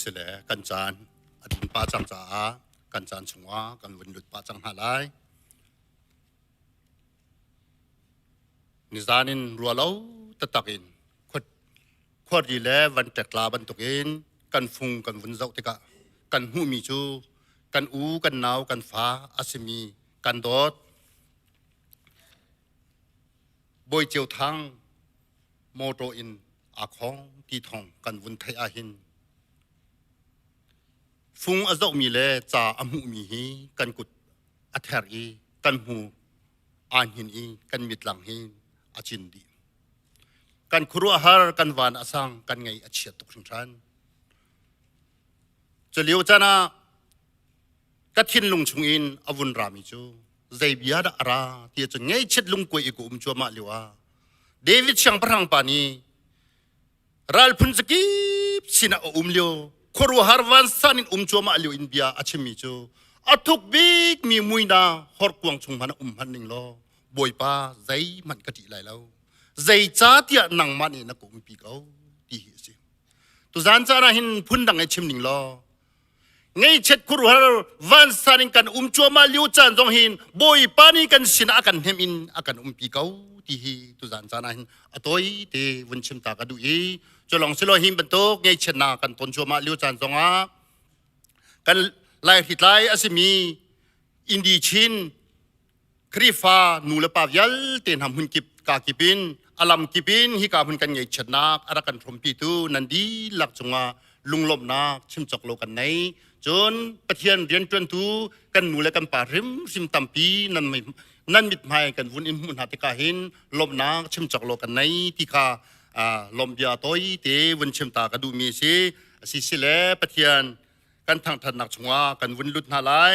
sile kan chan adun pa chang cha kan chan chungwa kan win lut pa chang halai nizanin rualo tatakin khwat ri le van tekla ban tukin kan phung kan vun zau tika kan hu mi chu kan u kan nau kan fa asimi kan dot boi chiu thang moto in a khong ti thong kan vun thai a hin phung azau mi le cha amu mi hi kan kut ather i kan hu an hin i kan mitlang hin achin di kan khuru har kan van asang kan ngai achiat tuk than chaliu chana kathin lung chung in avun rami chu zai bia da ara ti chu ngai chet lung koi ku chu ma liwa david chang parang pani ral phun zaki sina lio khuru har van sanin chu ma liu in bia achimi chu athuk big mi muina hor kuang chung man han ning lo boi pa zai man ka ti lai lo zai cha tia nang mani na kum pi ko ti hi si tu zan cha na hin phun dang ai chim ning lo ngay chet khuru har van sanin kan chu ma liu chan jong hin boi pa ni kan sina kan hem in akan pi ko ti hi tu zan cha na hin atoi te vun chim ta ka du i cholong silo him bentuk ngay chet na kan ton chu ma liu chan jong a kan lai hitlai asimi indi chin krifa nu le pa vyal ten ham hun kip ka kipin alam kipin hi ka hun kan ngai chatnak ara kan thom pi tu nandi lak chunga lunglom na chim chok lo kan nei chon pathian rian tuen tu kan nu le kan pa rim sim tampi nan mit mai kan vun in mun hatika hin lom na chim chok lo kan nei ti kha lom bia toi te vun chim ta ka du mi si le pathian kan thang than nak chunga kan vun lut na lai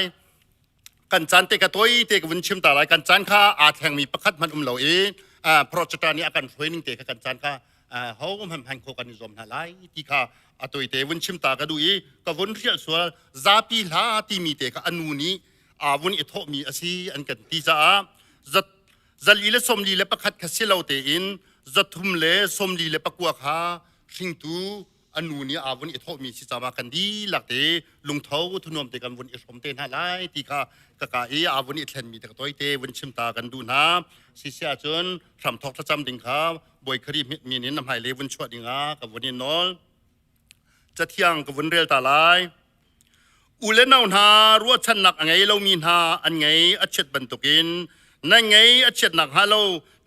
kan chan te ka toi te ka vun chim ta lai kan chan kha a thang mi pakhat man lo e project ni akan training te ka kan chan kha ho ham han ko kan zom na lai ti kha atoi te vun chim ta ka du e ka vun rial swal zapi la ti mi te ka anu ni vun e tho mi asi an kan ti za zat zali le som li le pakhat kha silo te in zathum le som li le pakwa kha thing tu anu ni vun e tho mi si chama kan di lakte lung thau thunom te kan vun e som te na lai ti kha ka e vun e thlen mi te toi te vun chim ta kan du na si sia chon tham thok cha cham ding kha boi khari mi nin nam hai le vun chwa dinga ka vun e nolจะเที่ยงกับวันเรียลตาลายอุเลนเอาหารัวชันหนักไงเรามีหาอันไงอัจฉริบรรทุกินนั่นไงอัจฉริหนักฮาโล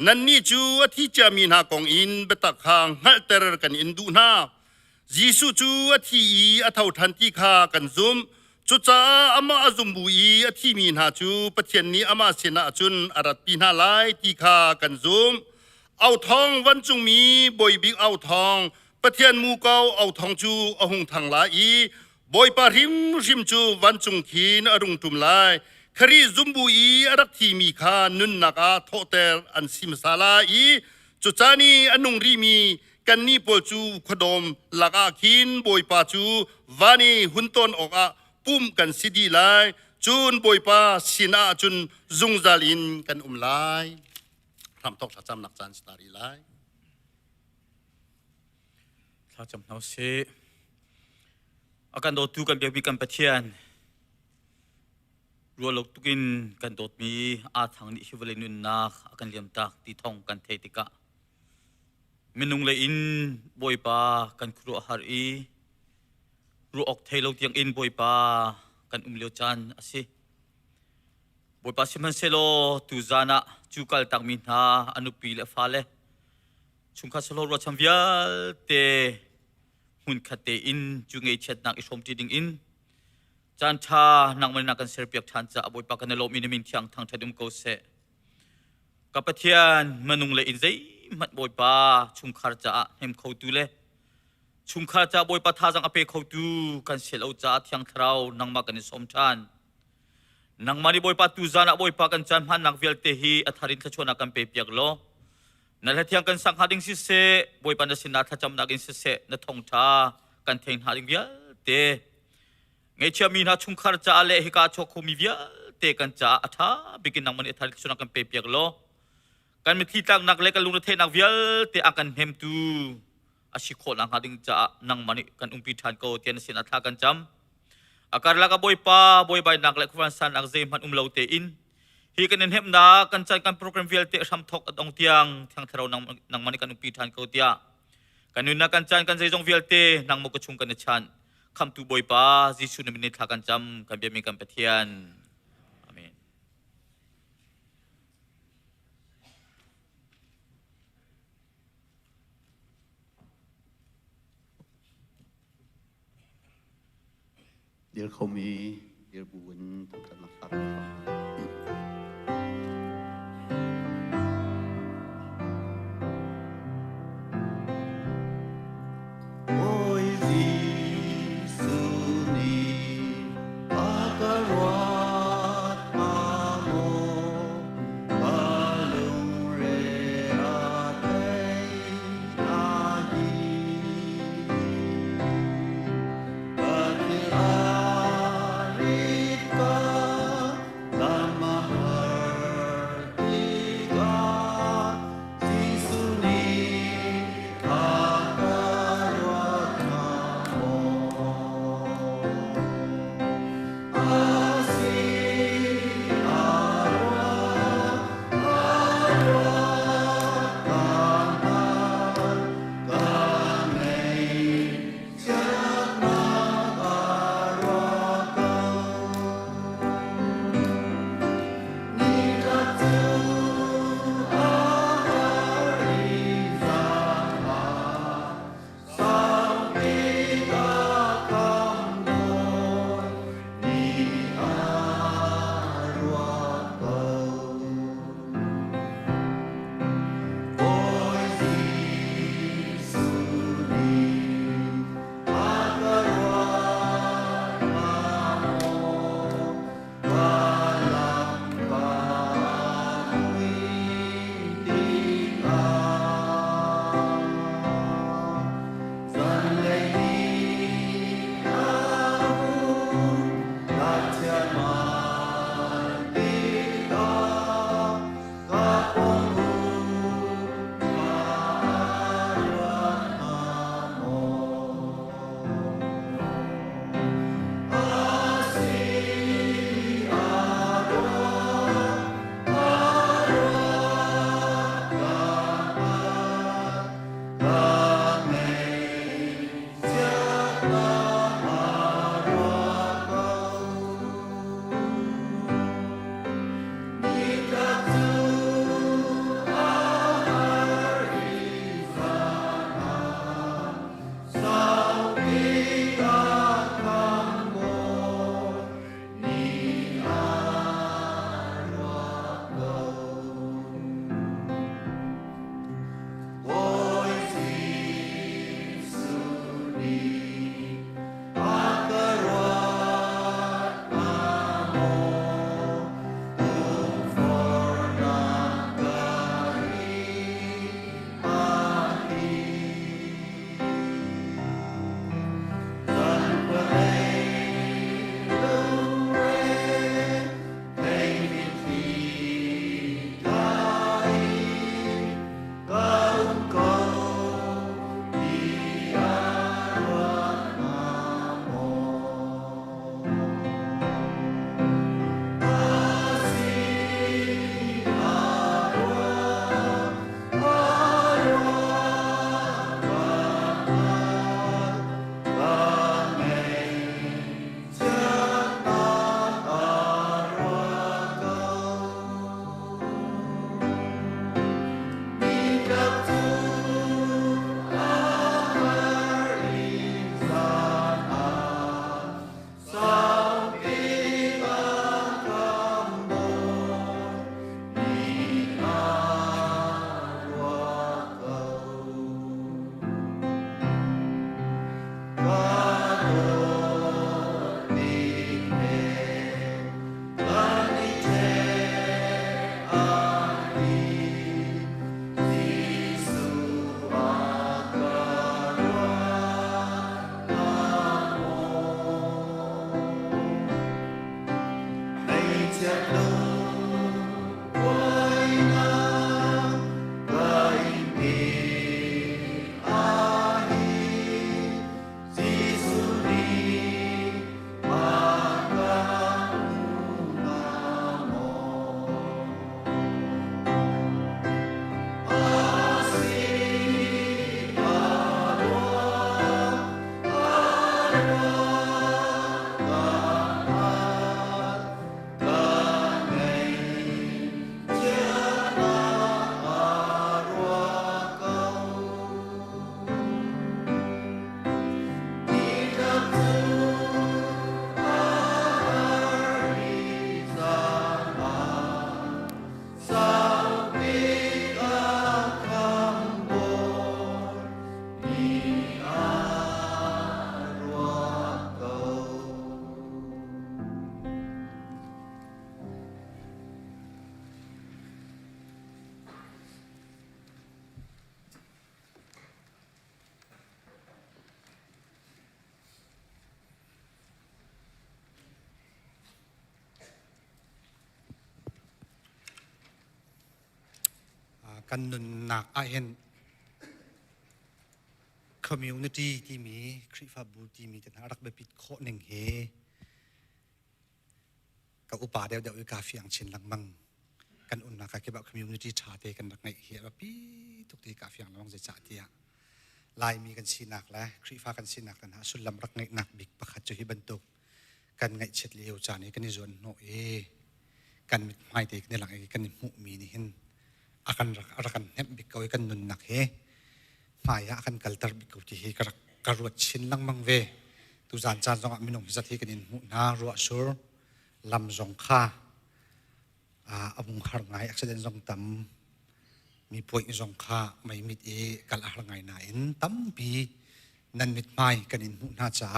นั่นนี่จูที่จะมีหากองอินเบตักหางฮัลเตอร์กันอินดูนาจีสุจูที่อัฐาทันที่ขากันซุมจุจ้าอามาซุมบุยที่มีหาจูปะเทียนนี้อามาเสนาจุนอารัดปีนาลายที่ขากันซุมเอาทองวันจุงมีบอยบิ๊กเอาทองปะเทียนมูเกาเอาทองจูเอาหงทางลายบอยปาริมริมจูวันจุงขีนอรุงตุมลายครีซุมบุยอรักที่มีขานุนนักอาโทเตอร์อันซิมซาลายจุจานีอนุงรีมีกันนี่ปอจูขดมลักอาขินบอยปาจูวานีหุนตนออกปุ่มกันสิดีลายจูนบอยปาสินาจุนซุงซาลินกันลายทำตกจำนักจันสตารีลายถ้าจำเอาสิอาการโดดตูกันเบียกันปะเทียนรัวลกตุกินกันโดดมีอาทางนี้ชิวเลนุนนักอาการเลียมตากตีทองกันเทติกะมินุงเลยอินบอยปากันครัวฮารีรัวออกเทลกเตียงอินบอยปากันเลียวจันอาศิบอยปาสิมันเซโลตูซานะจูกัลตักมินฮาอนุปีเลฟาเลชุงคาสโลรัวชัมวิลเตหุ่นขัดเตอินจุงเอเช็ดนักอิสมจีดิงอินจันทานักมันนักกันเซอร์เปียกชันจะบอยปากันในโลมินมินที่ยังทางทัดุมโกเซกับปะเทียนมนุงเลยอินใจมัดบอยปาชุงคาร์จะเฮมเขาดูเลชุงคาร์จะบอยปาท่าจังอเปเขาดูกันเซลเอาจะที่ยังเท้านังมากันในสมชันนังมาดีบอยปาตูซานะบอยปากันจันพันนักวิลเตฮีอัฐารินทชวนักกันเปียกโลนั่นแหละที่ยังกันสังหาริงสิเสบอยปันดสินาทัจำนักินสิเสนทงทากันเทงหาริงเวียเตไงเชื่อมีนาชุงคาร์จะอะไรฮิกาโชคุมีเวียเตกันจะอัฐาบิกินนังมันอัฐาริชนักกันเปียกโลกันมีที่ตั้งนักเล็กกันลุงเทนักเวียเตอากันเฮมตู asikho lang hading ja nang mani kan umpitan ko tiyan sinathakan jam akarla ka boy pa boy bay nak lek san ak zem han umlaute in hi kanin hem na kan chan kan program VLT sam thok at ong tiang thang tharaw nang mani kan umpitan ko tia kanun na kan chan kan zong VLT nang mo ko chung kan chan kam tu boy pa jisu na minit hakan jam kan biami kan petian amen. Dear Komi, dear Buwan, tangkal na sarang. Ôi Giê-xu-ni, akaruat amo, balong reatay ahi. Pag-arit ka, กันนุนนักอาเห็น community ที่มีคริฟาบูที่มีแต่รักแบบปิดโคหนึ่งเฮกับอุปาเดียวกาเฟียงชินลังมังกันอุ่นนักเก็บ community ชาเตกันรักในเฮแบบปีทุกทีกาเฟียงลังจะจ่าเตียลายมีกันชินักและคริฟากันชินักนะสุดลำรักในนักบิ๊กประคัตจุฮิบันตุกกันไงเช็ดเลี้ยวจานี่กันนิจวนโนเอกันไม่เด็กในหลังกันมุมีนี่เห็นอากันรักกันเน็บบิ๊กเอากันนุนนักเฮหมายอากันกัลตร์บิ๊กเอาที่เฮกระรวดชินลังมังเวตุจานจานจงมินงพิจัดเฮกันนิมุนารัวชัวลำจงข้าอาบุงหาไงอักษรจงตั้มมีป่วยจงข้าไม่มิดกัลหาไงนายตั้มปีนันมิดไม่กันนิมุนาจ้า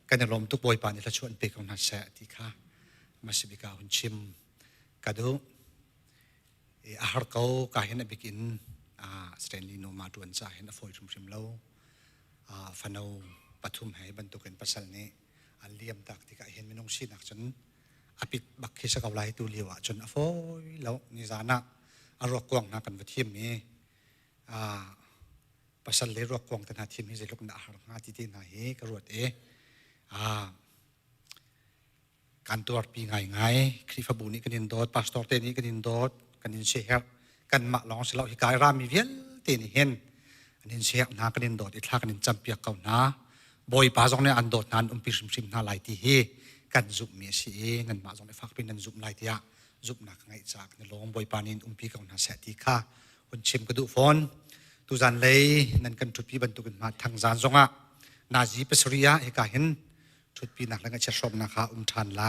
กันลมทุกบ่อยปานิละชวนเปกของนักเสติค่ะมาสิบิกาหุ่นชิมกระดูอาหารเขาการเห็นบิกินสเตนลีโนมาดวนจ่าเห็นฟอยชุมชิมเล่าฟันเอาปฐุมให้บรรทุกเป็นปัสสาวะนี้อันเลี่ยมตักที่การเห็นไม่นงชินักจนอภิบักเคสกับลายตัวเลี้ยวจนฟอยแล้วนิจานะอารมณ์กวางนักกันวัดเทียมนี้ปัสสาวะเลยรวกกวางแต่นาทีมนี้จะลุกหน้าอาหารงานที่ที่ไหนกระโดดการตรวจปีไงคริฟบูนี่กันดินโดดพาสตอร์เตนี่กันดินโดดกันดินเชียร์กันมาลองสลาวฮิกายรามีเวียนเตนี่เห็นกันดินเชียร์นากันดินโดดอีกท่ากันดินจำเปียกเขานาบอยป้าจงเนี่ยอันโดดนั้นปิชิมนาลายที่เฮกันจุบเมียสีนั่นมาจงเนี่ยฟักเป็นนั่นจุบลายที่อะจุบนักไงจากในลงบอยป้านินปีเขานาเสติค่ะคนชิมกระดูฟอนตุจันเลยนั่นกันจุดปีบรรทุกกันมาทางจานจงอ่ะนาจีเปสริยะฮิกาเห็นชุดปีนักแล้วก็จะชมนะคะทานไล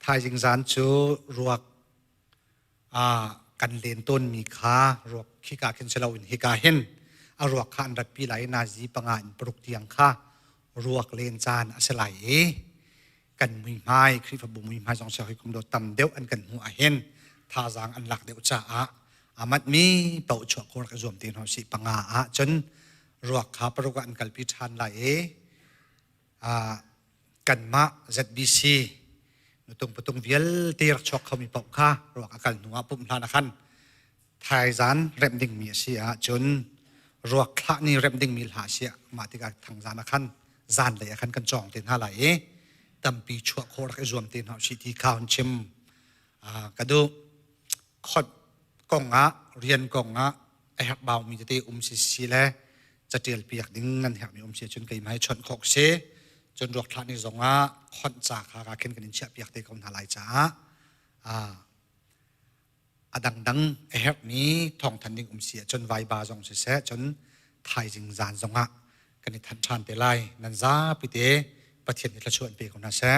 ทายจิงจานจูรวกกันเลนต้นมีขารวกขี้กาเข็นเชลาวินฮิกาเห็นรวกขันรัดปีไหลนาจีปังานปลุกเตียงค่ะรวกเลนจานอสไลกันมุยไม้คริฟบุมุยไม้จงเสียให้คุมโดดต่ำเดียวอันกันหัวเห็นท่าจางอันหลักเดียวจ้าอามัดมีเป่าชั่วโคตรกระจวมตีนหอสิปังอาจนรวกขาปลุกอันกัลปิทานไหลกันมา ZBC นุตงปตุงเวียลตีรักชกเขามีปกค่ารวกอาการหนัวปุ่มลานักันไทยจานเริ่มดิ่งมีเสียจนรวกขะนี่เริ่มดิ่งมีหาเสียมาที่การทางจานนักันจานเลยอาการกันจองเต็นหาไหลตั้มปีชั่วโคตรกระจวมเต็นหาสิที่ข้าวชิมกระดูขดกงเรียนกงไอ้หักเบามีจะตีสิแลจะเตียลเปียกดิ้งนั่นหักมีเสียจนไก่ไม้ชนขกเสจนรวกทานี่จงขอนจากหาเข็นกันเชียเปียกเตะคนหาลายจ้าดังไอ้เฮกนี้ทองทันดิ้งเสียจนไวบาจงเสียจนไทยจิงจานจงกันทันชานเตไลนันจ้าปิเตประเทศนี้ละชวนเปียกคนน่าเสีย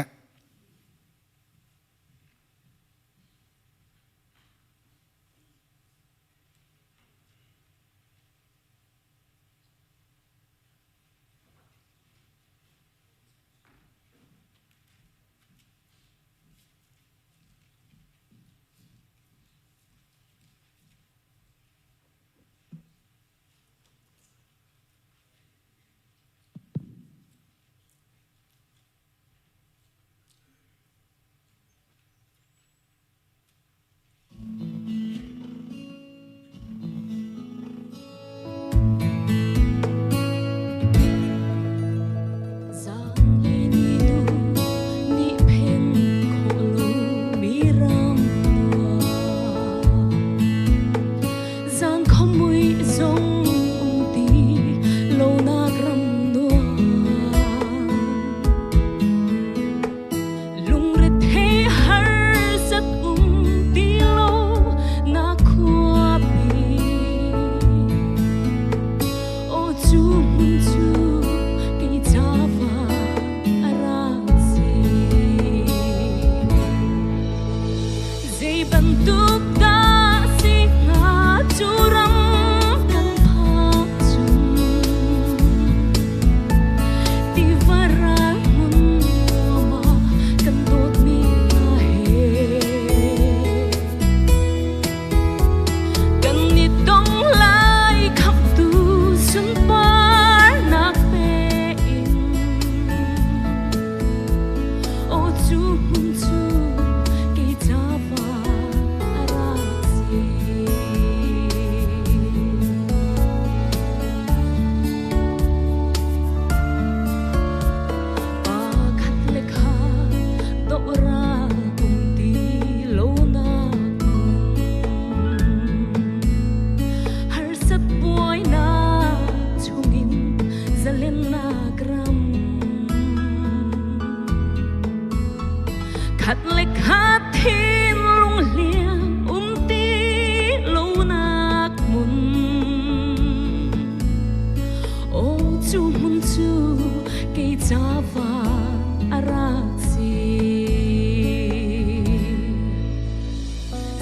จู ก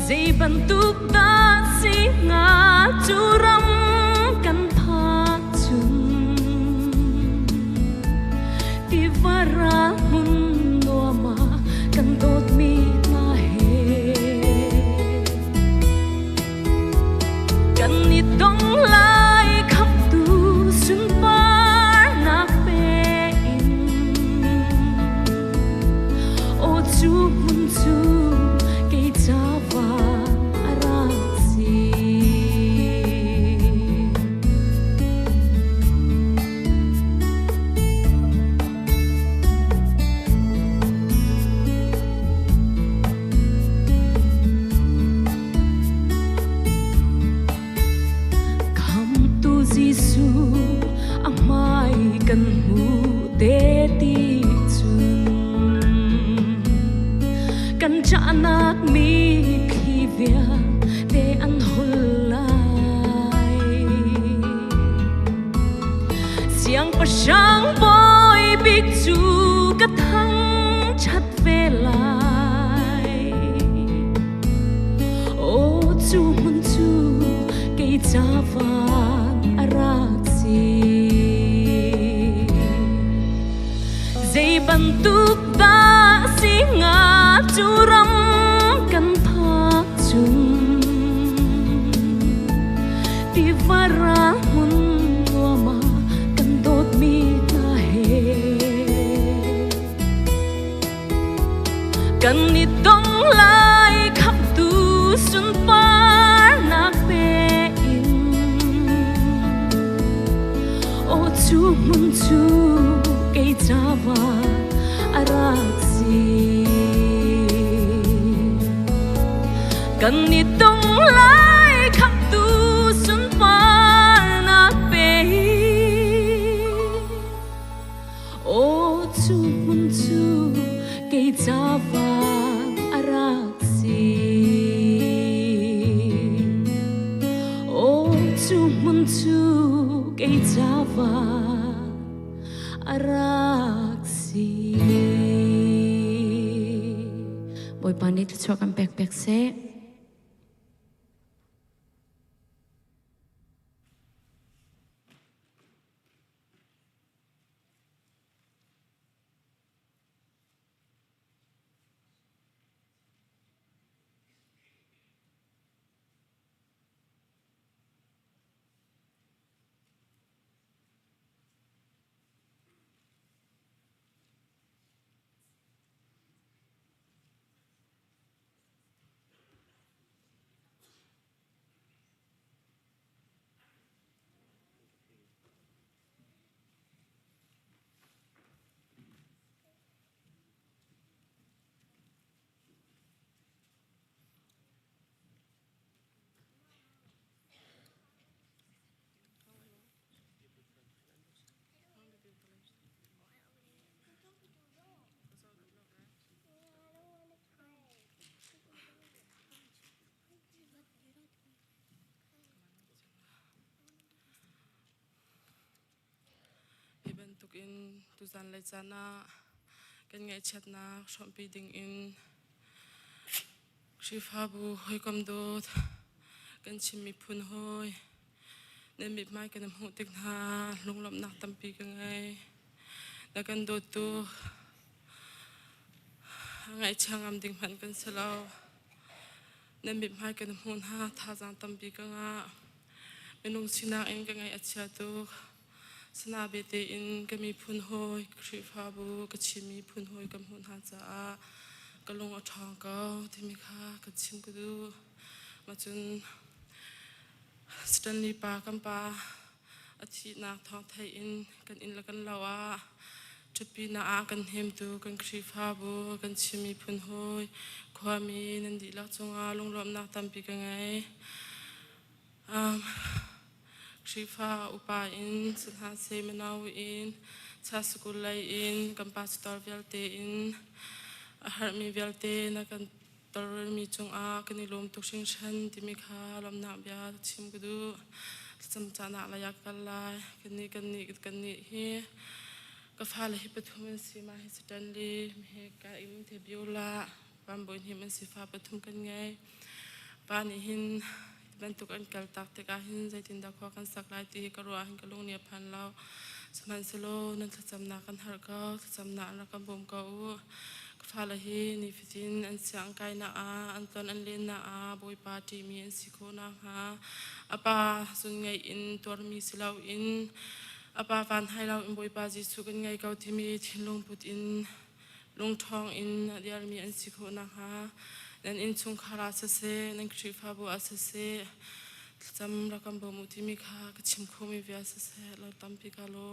dây bantuk ta singa churam kan phak chun ti vara mun nuama kan tot mi na he kan ni dong lai khap tu sun par nak pe in o chu hun chu ke chawa arasi kham tu jisu amai kan mu te ti chun kan chanak mi khivia te an hulai siang pasang boy big chu ka thang chat ve lai o chu mun chu ke chawan araksi dây bantuk ta singa churam kan phak chun ti vara mun nuama kan dot mi na he kan ni dong lai khap tu sun par nak pe in o chu mun chu ke chawa araksi kan ni dong lai khap tu sun par nak pe o chu mun chu ke chawa araksi o chu mun chu ke chawa araksi boy panit chuakan pek pek se bentuk in tuzan lai chana kan ngai chat na shompi ding in shifa bu hoi kom dot kan chimi phun hoi nem mi mai kan mu tek na lunglom nak tampi ka ngai na kan dot tu ngai changam ding man kan salau nem mi mai kan mun ha tha jang tampi ka nga menung sina in ka ngai acha tu sana bete in kami phun hoi shifa bu ka chimi phun hoi kam hun ha cha kalong athang ka timi kha ka chim ku du machun Stanley pa kampa achi na thong thai in kan in la kan lawa chupi na a kan hem tu kan shifa bu kan chimi phun hoi khwami nandi la chunga longlom na tampi ka ngai shifa upa in sunha se manau in cha school lai in kampa store velte in har mi velte na kan tor mi chung a kani lom tuk sing shan ti mi kha lom na bia chim gudu cham cha na la yak lai kani hi ka fa la hi pathum si ma hi Stanley me ka im the biola pam boin hi man si fa pathum kan ngai pani hin bentuk an kal tak te ka hin zai tin da kho kan sak lai ti ka ruwa hin ka lung nia phan lau saman selo nan thacham na kan har ka thacham na ra kan bom ka u ka phala hi ni fitin an siang kai na a an ton an len na a boi pa ti mi an sikho na ha apa sun ngai in tor mi silau in apa van hai lau in boi pa ji su kan ngai kau ti mi thin lung put in lung thong in dial mi an sikho na ha nan in chung khara sa se nan kri fa bu asa se cham ra kam bo mu ti mi kha ka chim kho mi vya sa se la tam pi ka lo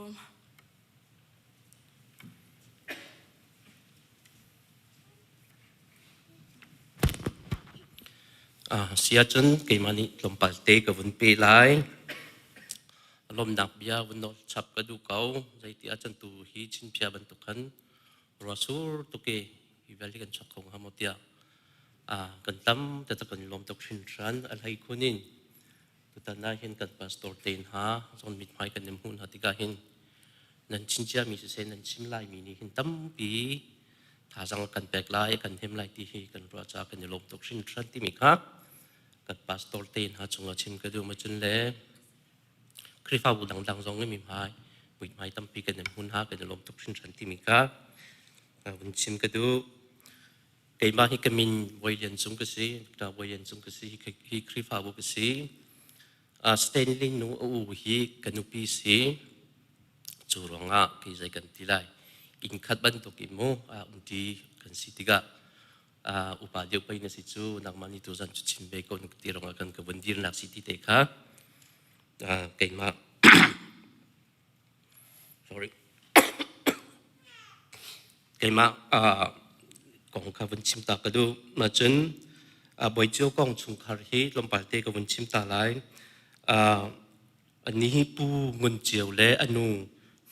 sia chun ke mani lompal te ka vun pe lai lom dak bia vun no chap ka du kau zai ti a chan tu hi chin pia ban tu khan rasur tu ke i vali kan chak khong hamotia kan tam ta ta kan lom tok shin ran al hai khunin tu ta na hin kan pastor ten ha zon mit mai kan nem hun ha ti ka hin nan chin chia mi se nan chim lai mi ni hin tam pi thà rằng cần bẹt lại cần thêm lại thì cần rõ ra cần lồng tục sinh sản thì mình khác cần pastor tên ha chúng ở trên cái điều mà chân lẽ khi phá vụ đằng giống cái mình hai tâm pi cần hun ha cần lồng tục sinh sản thì mình khác vẫn trên cái điều cái mà khi cái mình quay lên xuống cái gì ta quay lên xuống cái gì khi phá vụ cái gì Stanley nu hi cần pi gì chủ rong cái gì cần thì lại in khat ban to ki mo unti kan sitiga upadyo pa ina situ nak mani to zan chin be ko nuk tirong akan ka bandir nak siti te kha kay ma sorry kay ma kong ka van chim ta ka du ma chen boi chiu kong chung khar hi lompal te ka van chim ta lai ani hi pu ngun chiu le anu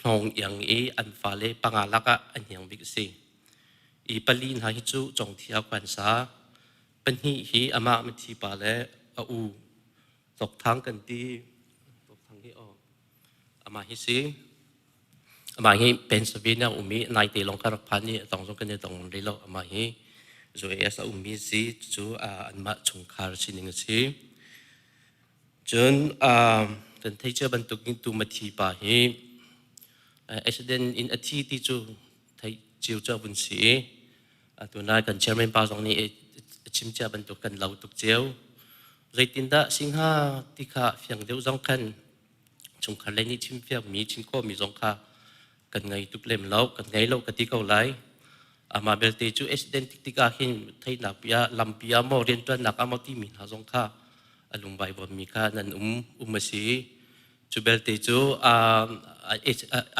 Hong yang an pha le pangalaka an yang big si I palin ha hi chu chong thia kwan sa pan hi ama ma thi pa le u tok thang kan ti tok thang hi ama hi si ama hi Pennsylvania umi nai te long kar phan ni tong jong kan ne tong le lo ama hi zo esa umi si chu an ma chung khar sining si chun kan thei che ban tuk ning tu ma thi pa hi accident in a thi ti chu thai chiu cha bun si tu na kan chairman pa jong ni chim cha ban tu kan lau tuk cheu zaitin da singha ti kha fyang deu jong kan chung khan le ni chim fyang mi chin ko mi jong kha kan ngai tuk lem lau kan ngai lau ka ti ko lai ama bel te chu accident ti ka hin thai na pia lam pia mo rian twan nak amoti mi ha jong kha alung bai bo mi kha nan ma si chu bel te chu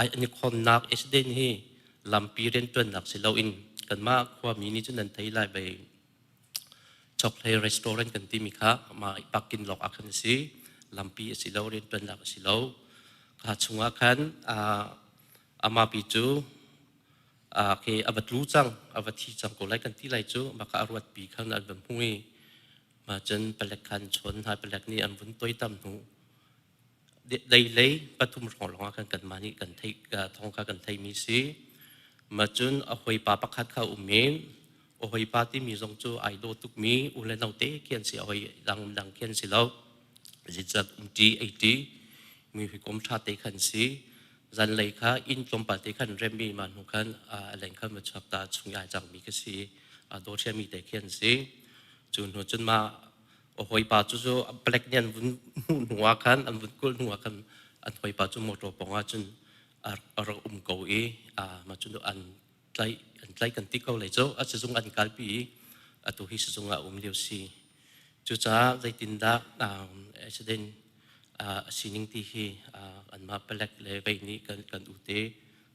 ani khon nak accident hi lampi ren tun nak silo in kan ma khwa mi ni chu nan thei lai bai chocolate restaurant kan ti mi kha ma pakin lok akhan si lampi silo ren tun nak silo kha chunga khan ama pi chu ke abatlu chang abathi chang ko lai kan ti lai chu ma ka arwat pi khan al bam hui ma chen palek khan chon ha palek ni an bun toi tam nu đây lấy bắt thum rong long kan kan mani kan thei thong kha kan thei mi si ma chun a hoi pa pakhat kha umin o hoi pa ti mi jong chu ai do tuk mi u le nau te kian si hoi dang kian si lo zat ti 80 mi hi kom tha te khan si zan lei kha in tlom pa te khan rem mi man hu khan leng kha ma chap ta chung ya jang mi ka si do che mi te kian si chun ho chun ma hoi pa chu chu black nian vun nuwa khan an vun kul nuwa khan an hoi pa chu motor ponga chun ar ko e ma chun an tlai kan ti ko le cho a chung an kal pi tu hi chung a liu si chu cha zai tin da accident sining ti hi an ma black le bai ni kan u te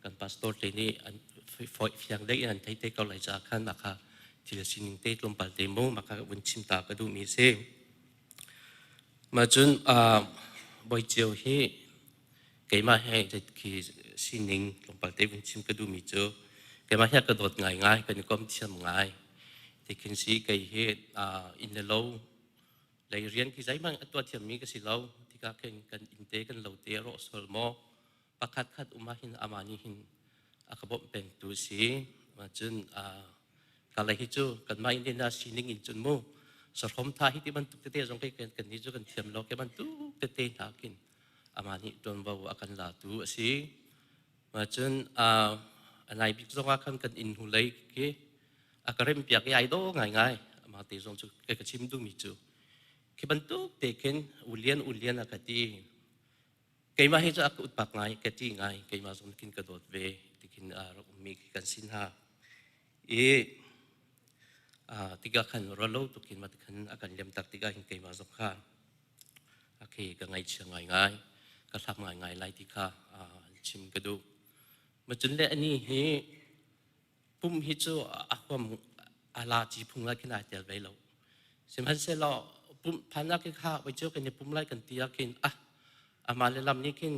kan pastor te ni an fyang dei an thei te ko lai cha khan ma kha thì xin tết lom bal demo mà các vấn chim ta cái đủ mi se mà chun buổi chiều hi cái mà hay thì khi xin ning lom bal tết vấn chim cái đủ mi cho cái mà hay cái đột ngày ngày cái com chim ngày thì khi sĩ cái hi in the low lấy riêng cái giấy mangตัวเทียมmi cái gì lâu thì các cái in tế cái lâu tế rõ sol mo bắt khát umahin amani hin akabom pen tu si mà chun cái này hi chu kan mai in na sining in chun mo สรมท่าฮิติบันตุกเตะจงกันนี้จุกันเทียมโลกบันตุกเตะหากินอามานิโดนบ่าวอากันลาตูสิมาจนนายบิ๊กจงอากันกันอินหุเลยกี่อาการเริ่มเปียกใหญ่โตง่ายมาเตะจงจุกชิมดูมิจูกี่บันตุกเตะกันอุเลียนอากาศดีกี่มาให้จะอักอุดปากง่ายกะจีง่ายกี่มาจงกินกระโดดเวที่กินเรามีกันสินหาtiga kan rolo tu kin mat kan akan lem tak tiga hin kai ma zok kha akhi ka ngai chiang ngai ka thak ngai lai ti kha chim ka du ma chun le ani he pum hi chu akwam ala chi phung la kin a tel ve lo sim han se lo pum phana ki kha ba chu kan ni pum lai kan tia kin ama le lam ni kin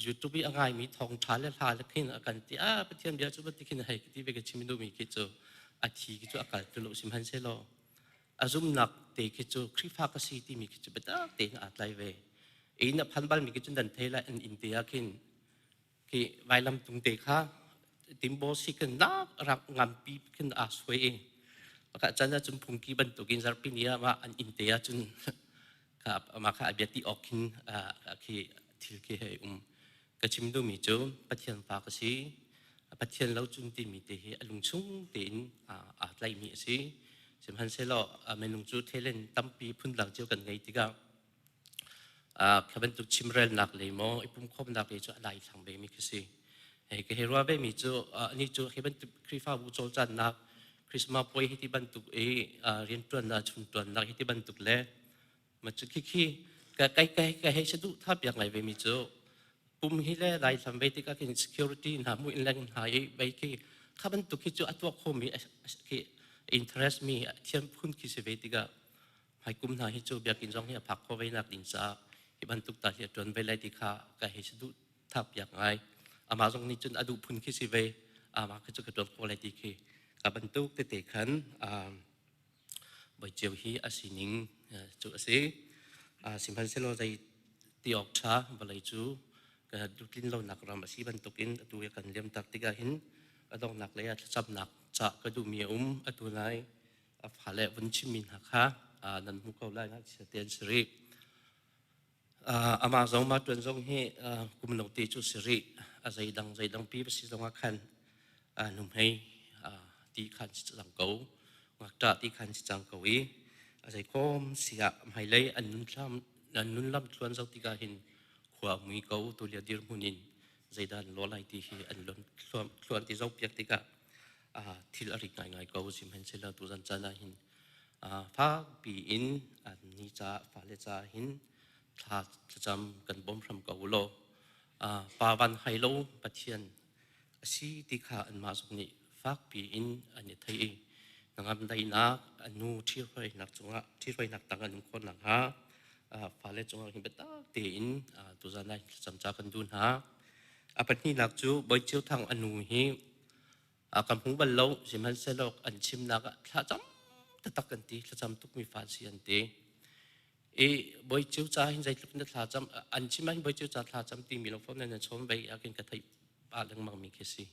YouTube angai mi thong tha le tha le kin akan ti pathian bia chu ba ti kin hai ki ti ve ka chim du mi ki chuอาทิตย์ก็อากาศตลอดสิมหันเสลออาจุมนักเตะกิจคริฟ้ากสีที่มีกิจบัดเตะอาไลเวนับพันบาลมีกิจดันเทละอินเดียกินที่ไวลำตุงเตะข้าติมโบสิกันนักรักงามปีกันอาสวยมากจันทร์จุนพุงกีบันตุกินซาร์ปินีมาอันอินเดียจุนกับมาข้าอภิติออกกินที่ทิลเกให้กระชิมดูมีจูปัจจัยฟ้ากสีปัจจัยเราจุนตีมีเตะลุงชุ่งเต็นไลมีสิสมัยเสลอเมนุงจูเทเลนตั้มปีพุ่นหลังเจ้ากันไงติกาขบันตุชิมเรลนักเลยมั้งปุ่มคบนักเลยจูอะไรทางเบมีคือสิก็เห็นว่าเบมีจูนี่จูขบันตุคริฟ้าบุโจจันนักคริสต์มาสป่วยที่บันตุเรียนตัวนักชุนตัวนักที่บันตุเล่มาจูขี้ก็ใกล้ให้ฉันดูทับอย่างไรเบมีจูปุ่มฮิเลไลทำไปที่ก็คือ security นะมุ่งเล่นหายไปที่ข้าบันตุกิจอัตวคมีคือ interest มีเทียมพุ่นคิดเวทีก็ให้กุมนาฮิจูเบียกินจงเฮียพักเข้าไว้นักดินซาที่บันตุกตาเฮียจนไปเลยที่ข้าก็ให้ฉันดูทับอย่างไรมาจงนี้จนอดูพุ่นคิดเวมาคือจะกระโดดเข้าเลยที่คือกับบันตุกเตะขันบ่อยเจียวฮีอาศินิงจูสิสิมพันเซโลใจตีออกช้าบ่เลยจูก็ดูกินเราหนักรำสิบันตุกินดูกันเลี้ยมตักติกาหินต้องหนักเลยจับหนักจะก็ดูมีตัวไหนผ่าเละวันชิมินหักฮะนั่นมุกเขาไล่นักเตียนสิริอามาสองมาจนสองให้กุมโนติจุสิริใจดังปีบสิสองขันนุ่มให้ตีขันจังเกาวักตาตีขันจังเกาอีใจก้มเสียไม่เลยอันนุ่นลำชวนเจ้าติกาหินขวามือเกาตัวเลียดิรมุนินใจดันล้อไล่ที่อันล้นชวนที่เจ้าเปียกติกาที่อริกง่ายๆก็สิมันเสร็จแล้วตัวจันทร์นะหินฟ้าปีอินอันนี้จะฟ้าเลจะหินถ้าจะจำกันบ่มพรำกับโลป่าวันไฮโลปัจเจียนสีติขาอันมาสุนี้ฟ้าปีอินอันนี้ไทยนังอันใดนักอันนู้ที่ไรนักจงะที่ไรนักต่างกันคนหลังฮะฟ้าเลจงะหินเป็นตาเตียนตัวจันทร์นะจำจากกันดูนะปัจจุบันนักจูบอยเชี่ยวทางอันนู้หิกำพุงบรรลุสิมันเสลกอันชิมนักถ้าจำตักกันทีถ้าจำทุกมีฟาสิอันทีบอยเจียวจ่าหินใจทุกนัดถ้าจำอันชิมมันบอยเจียวจ่าถ้าจำทีมีลงฟ้อนนั่นชมไปอากินกระไทยปาลังมังมีเคสิ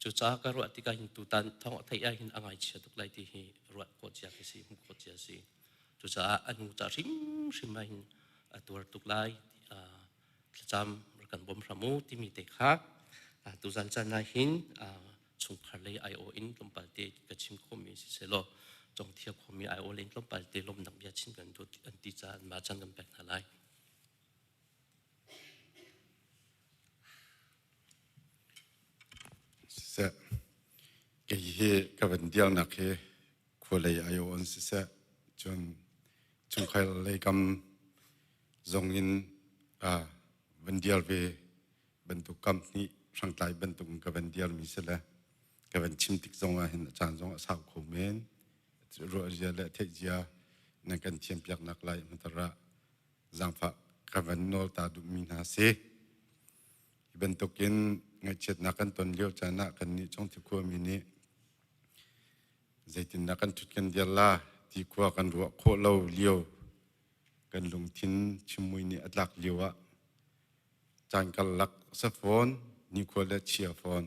จูจ่าก็รู้ที่การหินตุตันท้องไทยหินอ่างไอเชียทุกไลที่หิรู้กอดเจียเคสิมุกอดเจียสิจูจ่าอันนู้จ่าริมหินตัวทุกไลถ้าจำกันบ่มพระมูที่มีเตะขาตัวจันทร์นาหินชงคาร์เลยไอโออินลมปาเตกระชิมคมีสิเซโลจงเทียบคมีไอโอเลนลมปาเตลมนักบิดชิมกันดูอันที่จะมาจันกันแบกอะไรเสะก็เฮกับวันเดียวนักเฮคุเลยไอโออนสิเสะจนชงคาร์เลยกำจงอินวันเดียวเวบรรทุกกำนี้ร่างกายบรรทุกกับวันเดียวมีเสละกับวันชิมติกจงเห็นอาจารย์จงสาวคอมเมนต์รัวเจียและเทียในการเทียมเปียกนักไล่มันตระจังฝากกับวันโนตาดุมินาเซบรรทุกินไงเช็ดนักกันตนเลี้ยวจานักกันนี้จงที่ขั้วมินิใจตินนักกันจุดกันเดียล่าที่ขั้วกันรัวโคเล่าเลี้ยวกันลงทิ้นชิมวยนี่อัดลักเลี้ยวจานกันลักสะฟอนนี่ขั้วและเชียฟอน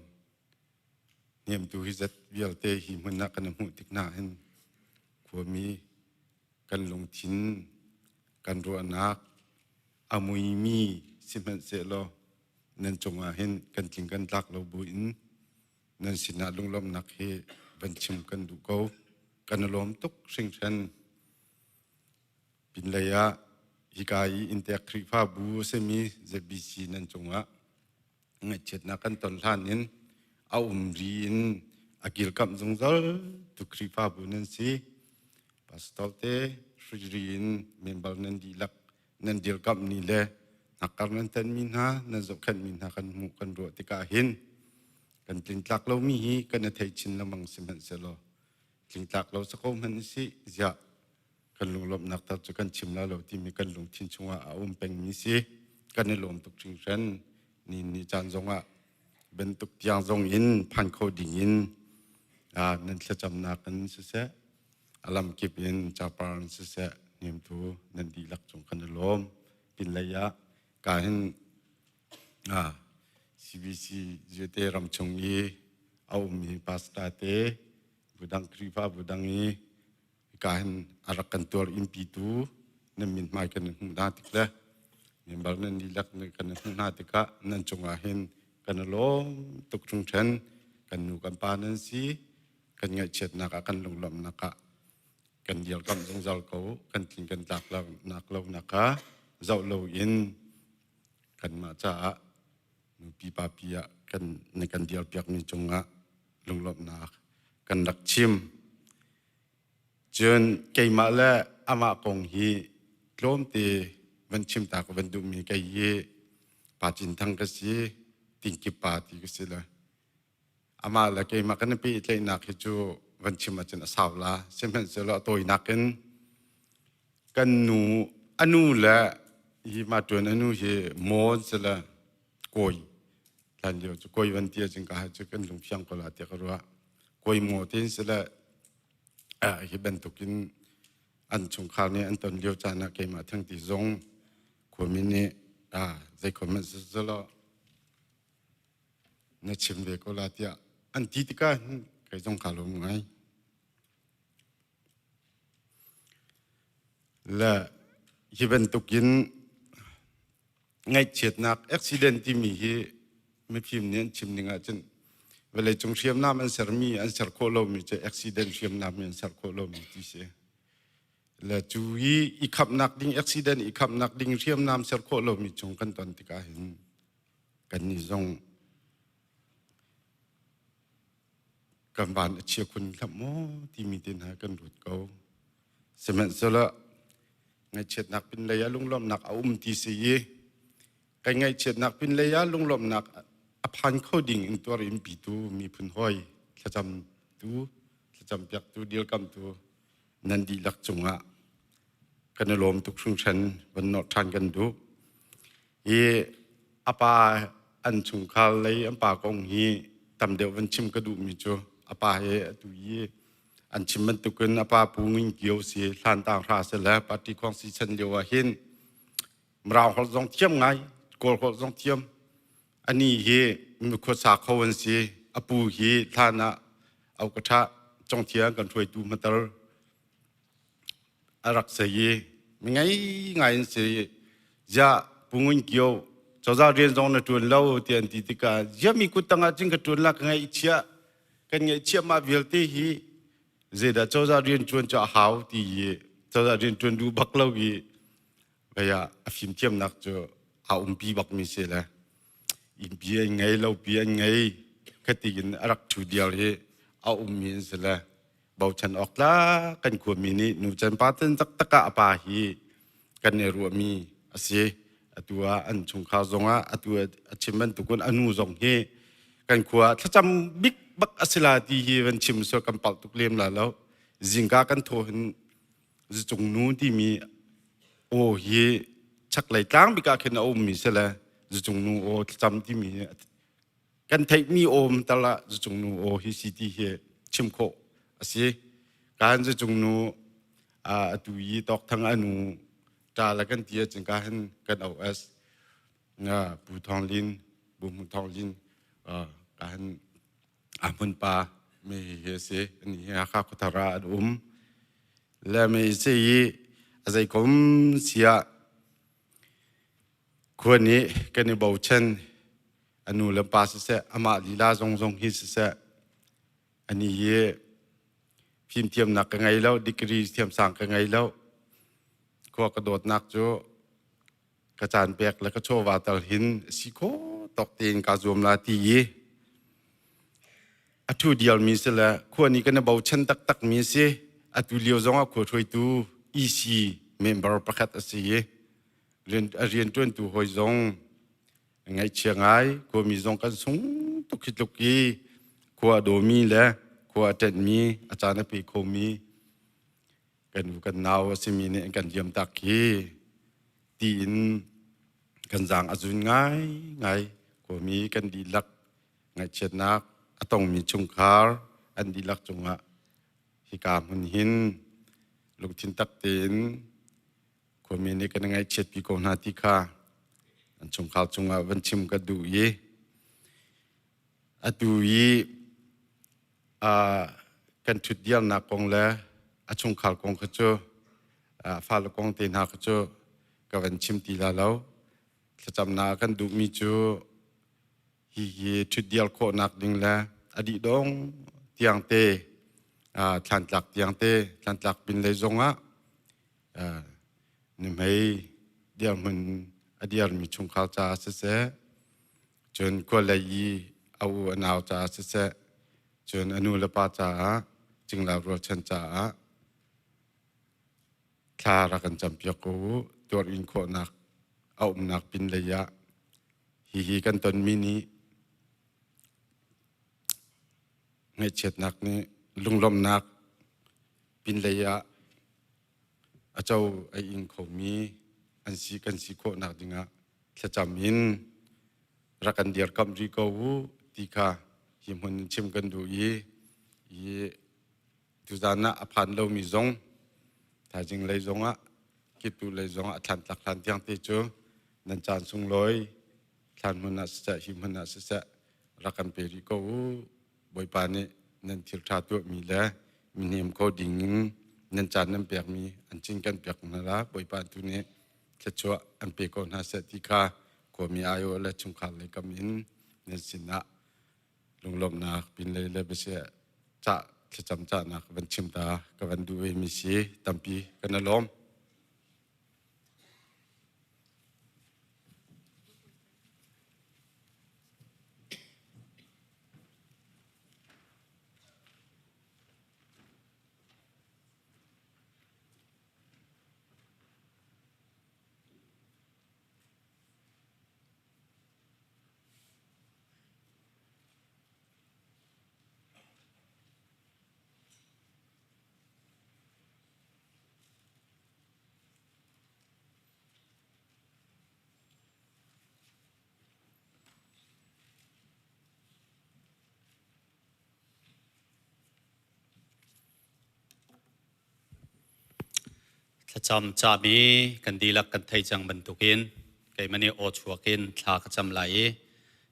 เนี่ยมดูฮิจัดเวียลเตหิมันนักกันหูติกหน้าเห็นขัวมี กันลงทิ้นกันรัวนักอามุยมีสิมันเสลอนั่นจงอาเห็นกันจริงกันลักเราบุญนั่นสินาลุงลมนักเฮบันชิมกันดูเขากันลมตุกสิงชันปินเลยะฮิกายอินเตอร์ครีฟ้าบูเซมีเจบีซีนั่นจงอาเงยเจ็ดนักกันตอนท่านนี้เอารีนอากิลกับจงจลตุครีฟ้าบูนั่นสิปัสตอลเตสุจรีนเมมเบลนันดีลักนันเดียลกับนี่แหละนักการนันเตนมินฮานันจบขันมินฮากันมุกันรัวติกาเห็นกันตินตักเรามีฮีกันเทชินละมังสิมันเสลอตินตักเราสักคนมันสิจะกันลงลบนักตัดจุกันชิมแล้วเราที่มีกันลงทิ้งชงว่าอุ้มเป็นมิสิกันในลมตุกชิงชันนี่จานจงว่าเป็นตุกยางจงอินพันโคดิ่งอินนั่นจะจำนักกันสิเสอลัมกิบอินจาปานสิเสนิมทูนันดีลักจงกันในลมเป็นระยะการCBC เจเตรำชงยีเอามีพาสตาเตบุดังครีฟ้าบุดังยีการอารักกันตัวอินปีตูนั่นมีหมายกันหุ่นนาติกละมีบางนั่นดีลักนั่นกันหุ่นนาติกะนั่นจงอาเห็นกันลมตุกจงเชนกันนูกันปานันสีกันเงยเช็ดนักกันลงลมนักกันเดียวกันจงเจ้าเขากันกินกันตักเรานักเรานักเจ้าเราอินกันมาจ้านูปีปาปียกันในกันเดียวเปียกนี่จงลงลมนักกันรักชิมจนเกี่ยมาแล้วอามาคงฮีล้มตีวันชิมตากวันดูมีเกี่ยปาจินทังก็สิติงกิปาติก็สิละอามาแล้วเกี่ยมากันปีเกี่ยนักให้จูวันชิมมาจนสาวละเช่นเป็นเสละตัวนักกันนูอนุละยีมาตัวอนุเฮโมสละกอยหลังเดียวจะกอยวันเดียวจึงก็ให้จะกันลงเพียงก็ละเดียวก็รู้ว่ากอยโมที่สละฮิบันตุกินอันชงข่าวนี้อันตอนเลี้ยวจานะเกมาทั้งที่จงขวมินี่ใจขวมันสุดละนั่นชิมเวก็ลาเตียอันที่ติกาใครจงข่าวลงไงและฮิบันตุกินไงเฉียดนักอุบิเหตุที่มีฮีไม่พิมพ์เนี่ยชิมหนึ่งจนเวลาจงเชียมน้ำอันเสร์มีอันเสร์โคโลมีจะอุบิเหตุเชียมน้ำอันเสร์โคโลมีที่เสียและจูฮีอีขับนักดิ้งอุบิเหตุอีขับนักดิ้งเชียมน้ำเสร์โคโลมีจงกันตอนที่กาเห็นกันนี่จงกันบ้านเชียคุณขับโมที่มีตินหากันหลุดเขาสมัยสละไงเฉียดนักเป็นระยะลุงล้อมนักเอาที่เสียกันไงเฉียดนักเป็นระยะลุงล้อมนักอภันเขาดิ่งอินตัวริมปีตูมีพื้นห้อยจะจำตูจะจำเปียกตูเดียวกันตูนันดีลักจงกันลมตุกชุงชันวันนอทันกันดูอาปาอันชงคาเลยอันปากงฮีตำเดียววันชิมกระดูมีจูอาปาเฮตุอันชิมมันตุกันอาปาปูงิงเกี่ยวเสียลานต่างราเสแล้วปฏิของสิชันเดียวเห็นเราเขาต้องเทียมไงกอลเขาต้องเทียมอันนี้เฮมีคนสาเขาวันสิอปูเฮท่านะเอากระทะจงเทียกันช่วยดูมาตลอดอารักเสียไม่ไงเสียจะปุ่งเกี่ยวเจ้าเรียนจงในตัวเราเตียนติดกันจะมีกุตังจริงกับตัวลักไงเชี่ยกันไงเชี่ยมาเวลตีฮีเจดาเจ้าเรียนชวนจะหาวตีเจ้าเรียนชวนดูบักเล่าฮีไปฟิมเทียมนักจะเอาปีบักมีเสียละอินเบียไงเราเบียไงแค่ตีกินรักชูเดียวเลยเอามีเสียละเบาฉันออกละกันขวมีนี่หนูจันปาตันจักตะกะปาฮีกันเนรัวมีอาเสียตัวอันชงข้าวจงตัวชิมมันตุกุนอนุจงเฮกันขวถ้าจำบิ๊กบักอสิลาตีฮีวันชิมส่วนกันปักตุกเลียมแล้วจิงกากันโทหินจงนู้ที่มีโอ้เฮชักไหลกลางบิกาเข็นเอามีเสละจงนู้โอ้จำที่มีกันไทยมีโอมตละจงนู้โอ้ฮิสิตีเฮชิมโคอาศัยการจะจงนู้ตัวยีตอกทั้งอนุจาละกันเตียจึงการกันเอาปูทองลินบุมทองลินการมุนปาไม่เฮเสอันนี้ข้าคุตาราและไม่เสีย ใจคมเสียควรนี้กันในบ่าวเช่นอนุลปาสเสะอามาลีลาทรงฮิสเสะอันนี้พิมพ์เทียมหนักกันไงแล้วดีกรีเทียมสั่งกันไงแล้วก็กระโดดหนักจ้กระจานเปียกแล้วก็โชว์วาตลหินสิโคตกตีนกาจวมลาตีอัตุเดียวมีเสละควรนี้กันในบ่าวเช่นตักมีเสอัตุเลียวจงอาขวดถอยตูอีซีเมมเบอร์ประคัตอสีเรียนจนตูหอยจงไงเชียงไงก็มีจงกันสูงตุกิตุกีขวดโดมีแหละขวดเจ็ดมีอาจารย์ปีโคมีกันอยู่กันนาวสิมีเนี่ยกันเยี่ยมตักกีตีนกันจางอาจุนไงก็มีกันดีลักไงเช็ดนักต้องมีชุงคาร์อันดีลักจงอะฮิกามุนหินลูกทินตักตีนก็มีเนี่ยกันไงเช็ดปีโกนาติคาอันชงข่าวชงวันชิมกระดูยีดูยีกันชุดเดียวนักกองแล้วชงข่าวกองขจฟ้าลกองเตียนหาขจกับวันชิมตีลาแล้วจะจำนากันดูมีจูฮีชุดเดียวโคนักดึงแล้วอดีตงเตียงเตทันหลักเตียงเตทันหลักเป็นเลยจงนี่ไม่เดียวมันอดีตมีชงข่าวจ่าเสะจนก็เลยเอาอนาวจ่าเสะจนอนุลปาจ่าจึงลาวรชันจ่าคลารักันจำเปียกูตัวอินโคนักเอานักปินระยะฮีกันตนมินิในเช็ดนักนี้ลุงลมนักปินระยะเจ้าไออินโคมีอันสีกันสีโคนักดิงะจะจำมินรักันเดียร์กัมริโกวูตีกาหิมหุ่นชิมกันดูยีทุจานะอภันเรามีจงถ้าจริงเลยจงคิดดูเลยจงทันหลักทันเตียงเตจูนันจานสุงลอยทันหุ่นนัสจะหิมหุ่นนัสจะรักันเปริโกวูบอยปานี่นันทิรชาตัวมีแล้วมีเนียมเขาดิ่งนันจานนั่นเปียกมีอันจริงกันเปียกนั่นละบอยปานตัวนี้จะชัวอันเปียกนาเสติกาก็มีอายุและชุมขันเลยกำมินนันสินะลงลมนักปินเลยเบเสจะจำจานักวันชิมตากับวันดูเอมิซีตัมปีกันนลม ถ้าจำจะมีกันดีลักกันไทยจังบรรทุกินไก่มันนี่โอชัวกินทากจำไหล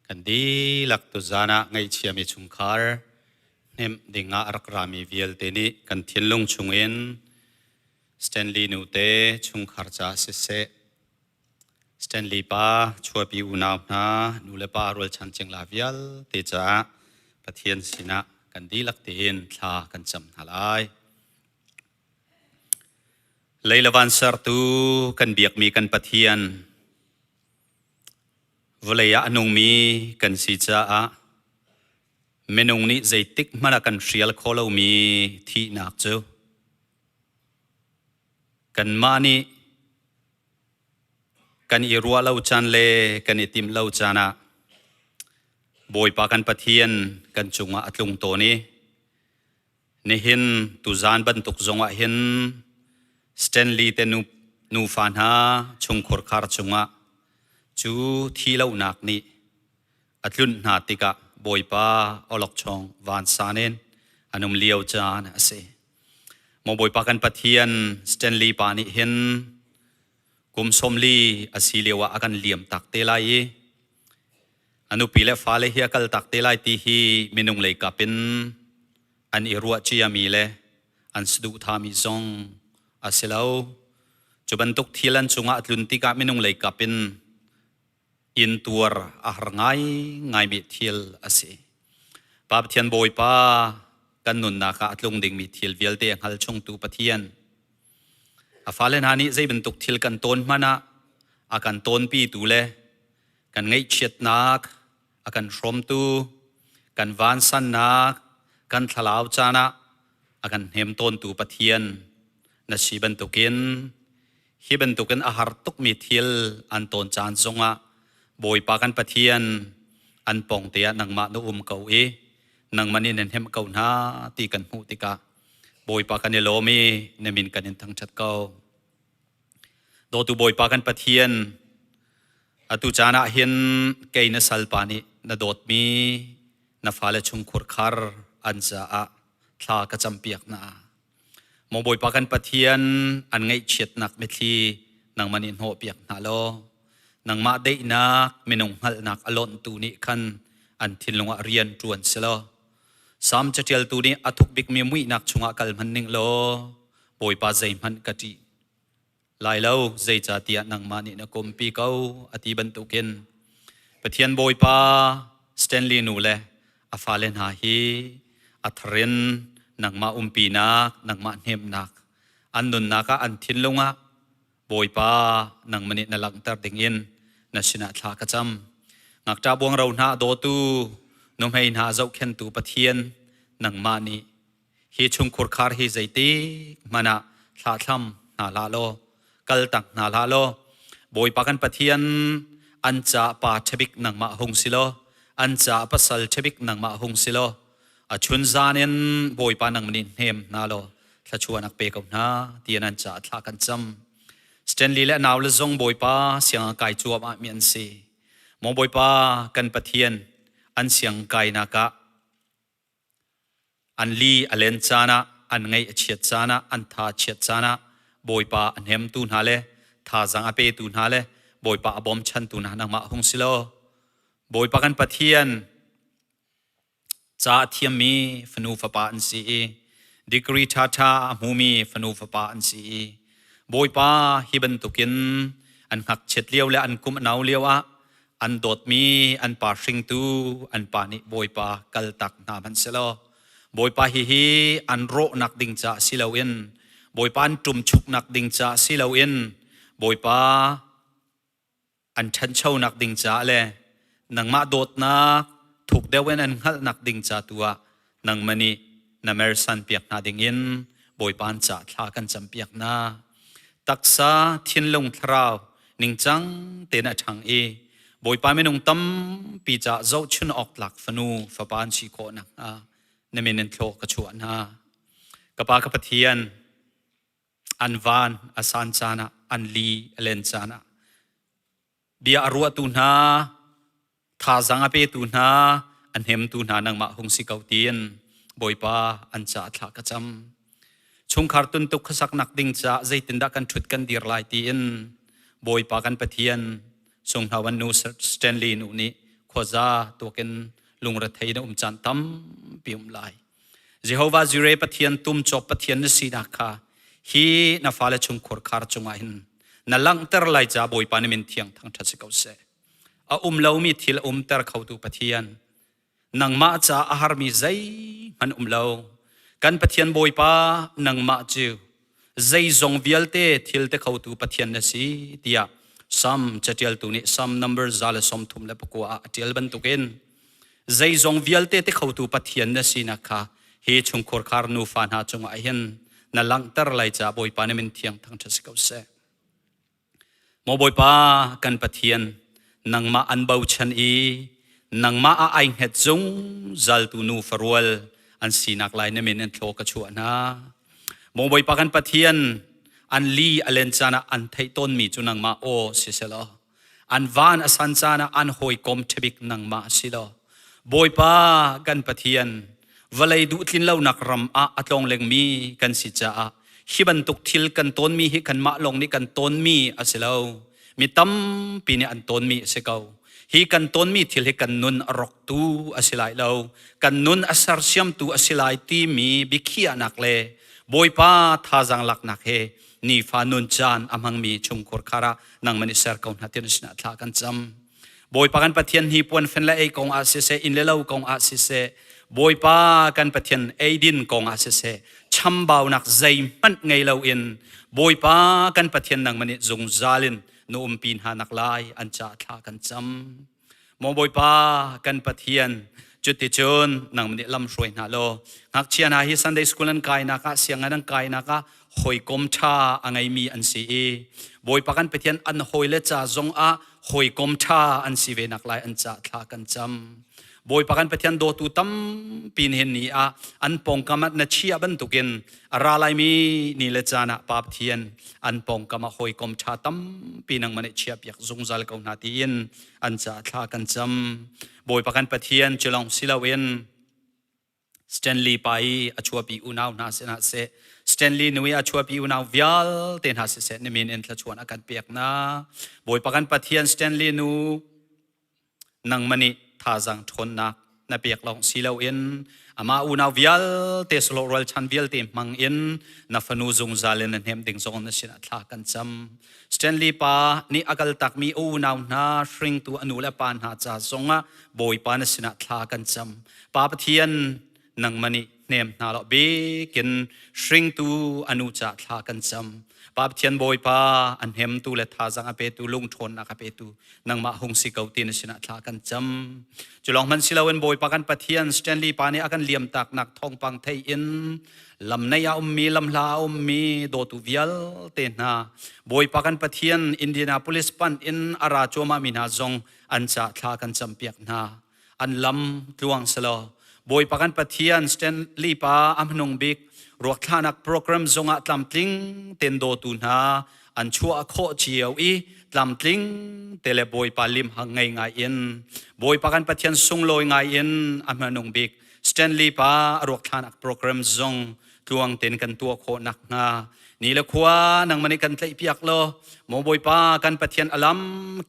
กันดีลักตุจานะไงเชียมีชุงคาร์เนมดิ่งอารักรามีวิลเตนี่กันเทียนลงชุงเอ็นสแตนลีย์นูเตชุงคาร์จ้าเสเซสแตนลีย์ป้าชัวปีอุณาวนานูเลป้ารวลชันเจงลาวิลเตจ้าปะเทียนสินะกันดีลักเตียนทากันจำหาลายเลยละวันสารตูกันเบียกมีกันปะเทียนวเลยะนงมีกันสิจ้าเมนงนี้ใจติกมันกันเชียลโคลามีที่นักเจ้ากันมานี่กันอิรัวเล่าจันเลกันอิติมเล่าจานะบอยปากันปะเทียนกันจุงอัตลุงโตนี้นี่เห็นตุจานบันตุกจงว่าเห็นสแตนลีย์เตนูฟานฮาชงขอร์คาร์จงะจูที่เล่านักนี้อัตลุนนาติกะบอยปาอลอกชองวานซาเนนอนุมเลียวจานเสมอบอยปากันปะเทียนสแตนลีย์ปานิเห็นกุมสมลีอาศิเลวะอากันเลี่ยมตักเตลัยอนุปีเลฟ้าเลเฮียกัลตักเตลัยตีฮีมินุงเลยกับเป็นอันอิรัวจียามีเลอันสดุธามิซองอาศิลาว จุบันตุกทีลันจุงะลุนติกะมินุงเลยกับเป็นอินตัวอาหารไงมีเทียลอาศัยปาปเทียนบอยป้ากันนุนนาคาลุงดิ่งมีเทียลเวลเตียงฮัลชงตูปะเทียนอาฟ้าเลนฮานี่ใจเป็นตุกทีลกันต้นมานะอากันต้นปีตูเลกันไงเชียดนักอากันชมตูกันวานสันนักกันทลาวจานะอากันเฮมต้นตูปะเทียนนัชีเป็นตุกินฮีเป็นตุกันอาหารตุกมีเทียลอันต้นจานจงะบอยปากันปะเทียนอันปองเตียนังมาโนเกานังมันนี่เน้นเฮมเกาหน้าตีกันหูติกาบอยปากันเนโลมีเนมินกันเนทั้งชัดเกาโดตุบอยปากันปะเทียนอตุจานะเห็นเกยนสัลปานีนโดดมีนฟ้าเลชุงขุรคาร์อันจะอะทากระจำเปียกนาโมบอยปากันปะเทียนอันไงเฉียดนักเมทีนังมันอินโหเปียกนาโลนังมาได้นักไม่นงหัลนักอลอนตูนี้คันอันทินลงเรียนจวนเสลอสามจะเจลตูนี้อทุกบิกมีมุยนักชงกัลมันนิงโลบอยปาใจมันกะจีลายเล่าใจจ่าเตียนังมานี่นักกมปีเก้าอธิบันตุกินปะเทียนบอยปาสแตนลีย์นูเลอาฟาเลนหาฮีอัทเรนนังมาปีนักนังมาเนมนักอันนุนนักอันทินลงะบอยปานังมันนี่นลังตัดดิ่งอินนัชนะทากระจำงักจ้าบวงเราหน้าโดตูนุ่มให้หน้าเจ้าเข็นตูปะเทียนนังมานี่ฮีชุงขุรคาร์ฮีใจตีมันอะทาทำนาลาโลกัลตักนาลาโลบอยปากันปะเทียนอันจ่าปาเชบิกนังมาหงสิโลอันจ่าปัสสัลเชบิกนังมาหงสิโลอชุนจานินบอยปานังมันนี่เฮมนาโลถ้าชวนนักเปกับนาเตียนันจ่าทากันจำสแตนลีย์และนาวเลซงบอยปาเสียงไก่จวบอาเมียนซีมองบอยปากันปะเทียนอันเสียงไก่นักะอันลีอเลนจานะอันไงเฉียดจานะอันทาเฉียดจานะบอยปาอันเฮมตูนฮาเลทาจังอเปตูนฮาเลบอยปาบอมชันตูนฮานังมาหงสิโลบอยปากันปะเทียนจ่าเทียมมีฟนูฟปาอันซีดิกรีทาทามูมีฟนูฟปาอันซีบอยปาฮิบันตุกินอันหักเช็ดเลี้ยวและอันกุมนาวเลี้ยวอันโดดมีอันป่าสิงตูอันป่านิบอยปากัลตักนามันเสลอบอยปาฮิอันโรนักดิ่งจ่าสิลาวินบอยปาอันจุ่มชุกนักดิ่งจ่าสิลาวินบอยปาอันชันเช่านักดิ่งจ่าเลยนังมาโดดนักถูกเดวินอันหัลนักดิ่งจ่าตัวนังมันนี่นาเมรสันเปียกนาดิ่งอินบอยปานจ่าทากันจำเปียกนาตักษาทินลงทราวนิ่งจังเตนะทางบอยปาไม่นงตั้มปีจ่าเจ้าชุนออกหลักฟนูฟปานชีโคนักในเมนันโคกชวนกระปากระเทียนอันวานอาสานจานะอันลีเลนจานะเบียรัวตูนาทาจังอเปตูนาอันเฮมตูนานังมาหงสิเกาเตียนบอยปาอันจ่าทากระจำชงคาร์ตุนตุกขสักนักดิ่งจ่าใจตินดักกันชุดกันดีร์ไลตีนบอยปากันปะเทียนทรงทวันนูสแตนลีย์นูนี้ขวาจ้าตัวกันลุงรัฐไทยนะจันตั้มปีไลเจโฮวาจูเรปะเทียนตุมจบปะเทียนนสีนักค่ะฮีนาฟาเลชงขวรคาร์จงอินนั่ลังเตอร์ไลจ่าบอยปานิมินเทียงทั้งทัศกาวเสเลามีทิลเตอร์เขาตูปะเทียนนังมาจ่าอาหารมีใจมันเลากันปะเทียนบอยปานังมาจิวใจจงวิลเตทิลเตเขาตูปะเทียนนสีเดียซัมจะเทียลตูนี้ซัมนัมเบอร์ซาเลสมทุมเลปกัวเทียลบันตุกินใจจงวิลเตเขาตูปะเทียนนสีนักค่ะเฮชงขรคาร์นูฟานหาจงไอเห็นนั่นลังเตอร์ไลจ่าบอยปานิมินเทียงทั้งทัศกาวเสโมบอยปากันปะเทียนนังมาอันเบาชันนังมาไอเฮดจงจัลตูนูฟรวลอันสีนักไลเนมินโลกชวนะโมบอยปากันปะเทียนอันลีอเลนจานะอันไทต้นมีจุนังมาโอสิเสลออันวานอสันจานะอันหอยกอมเทบิกนังมาสิลอบอยปากันปะเทียนวลัยดูทินเล่านักรำอัตลองเลงมีกันสิจ้าฮิบันตุกทิลกันต้นมีฮิกันมาลงนี่กันต้นมีอาศิลามีตั้มปีนี้อันต้นมีเสกาฮีกันต้นมีทิลฮิกันนุนรกตูอาศิลายเรากันนุนอาสารเชียมตูอาศิลายตีมีบิคีอนักเลบอยปาท่าจังลักนักเฮ ni fa nun chan amang mi chung khor khara nang mani ser kaun hatin sina thla kan cham boy pakan pathian hi pon fen la ei kong a se in le lo kong a se boy pa kan pathian ei din kong a se cham bau nak zai man ngei lo in boy pa kan pathian nang mani zung zalin no pin ha nak lai an cha thla kan cham mo boy pa kan pathianจุดที่ชนนังมันลำสวยน่าโลหักเชียนาฮิสันเดย์สกุลันกายนักเสียงนังกายนักหอยกลมชาอังไงมีอันสีบอยปักันไปเทียนอันหอยเลจ่าจงหอยกลมชาอันสีเวนักลายอันจ่าทากันจำบอยปักันไปเทียนโดตุตั้มปีนเห็นนี่อันปองกามัดนัชเชียบันตุกินราลายมีนี่เลจานะปาบเทียนอันปองกามาหอยกลมชาตั้มปีนังมันเชียบอยากจงจัลกองนาตีนอันจ่าทากันจำบอยปักันปะเทียนจะลองสิลาเวนสแตนลีย์ไปอชัวปีอุณาวนาเสนาเสสแตนลีย์นุยอชัวปีอุณาววิลเตนหาเสเนมินเอ็นทละชวนอาการเปียกนะบอยปักันปะเทียนสแตนลีย์นูนังมันนี่ท่าจังทนนักเปียกลองสิลาเวนอามาอุณาววิลเตสโลรัลชันวิลเตมังเอ็นนัฟนูจงซาเลนเฮมดิงซงนัสินาทากันจำสแตนลีย์ปานี่อากาลตักมีอุณาวนาชริงตัวอนุเลปานหาจ่าจงบอยปานสินาทากันจำปาปะเทียนนังมันนี่เนมนาลเบกินชริงตูอนุจ่าทากันจำปาปะเทียนบอยปาอันเฮมตูเลทาจังอเปตูลุงทนอเปตูนังมาหงสิเกาตีนสินาทากันจำจุลองมันสิลาเวนบอยปากันปะเทียนสแตนลีย์ปานี่อากันเลียมตักนักทองปังไทยอินลำในยามีลำลามีโดตุวิลเตนาบอยปากันปะเทียนอินเดียนาโพลิสปันอินอาราโจมามินาจงอันจ่าทากันจำเปียกนาอันลำลวงสลอบอยปากันปะเทียนสแตนลีย์ปาอัมนงบิกรวกทานักโปรแกรมจงอัตลำติงเต็นโดตุนาอันชัวโคเจียวอีลำติงเตเลบอยปาลิมหังไงไงอินบอยปากันปะเทียนสุงลอยไงอินอัมนงบิกสแตนลีย์ปารวกทานักโปรแกรมจงลวงเต็นกันตัวโคนักนานี่ละขวานังมันกันเลยเปียกโลโมบอยปากันปะเทียนอลัม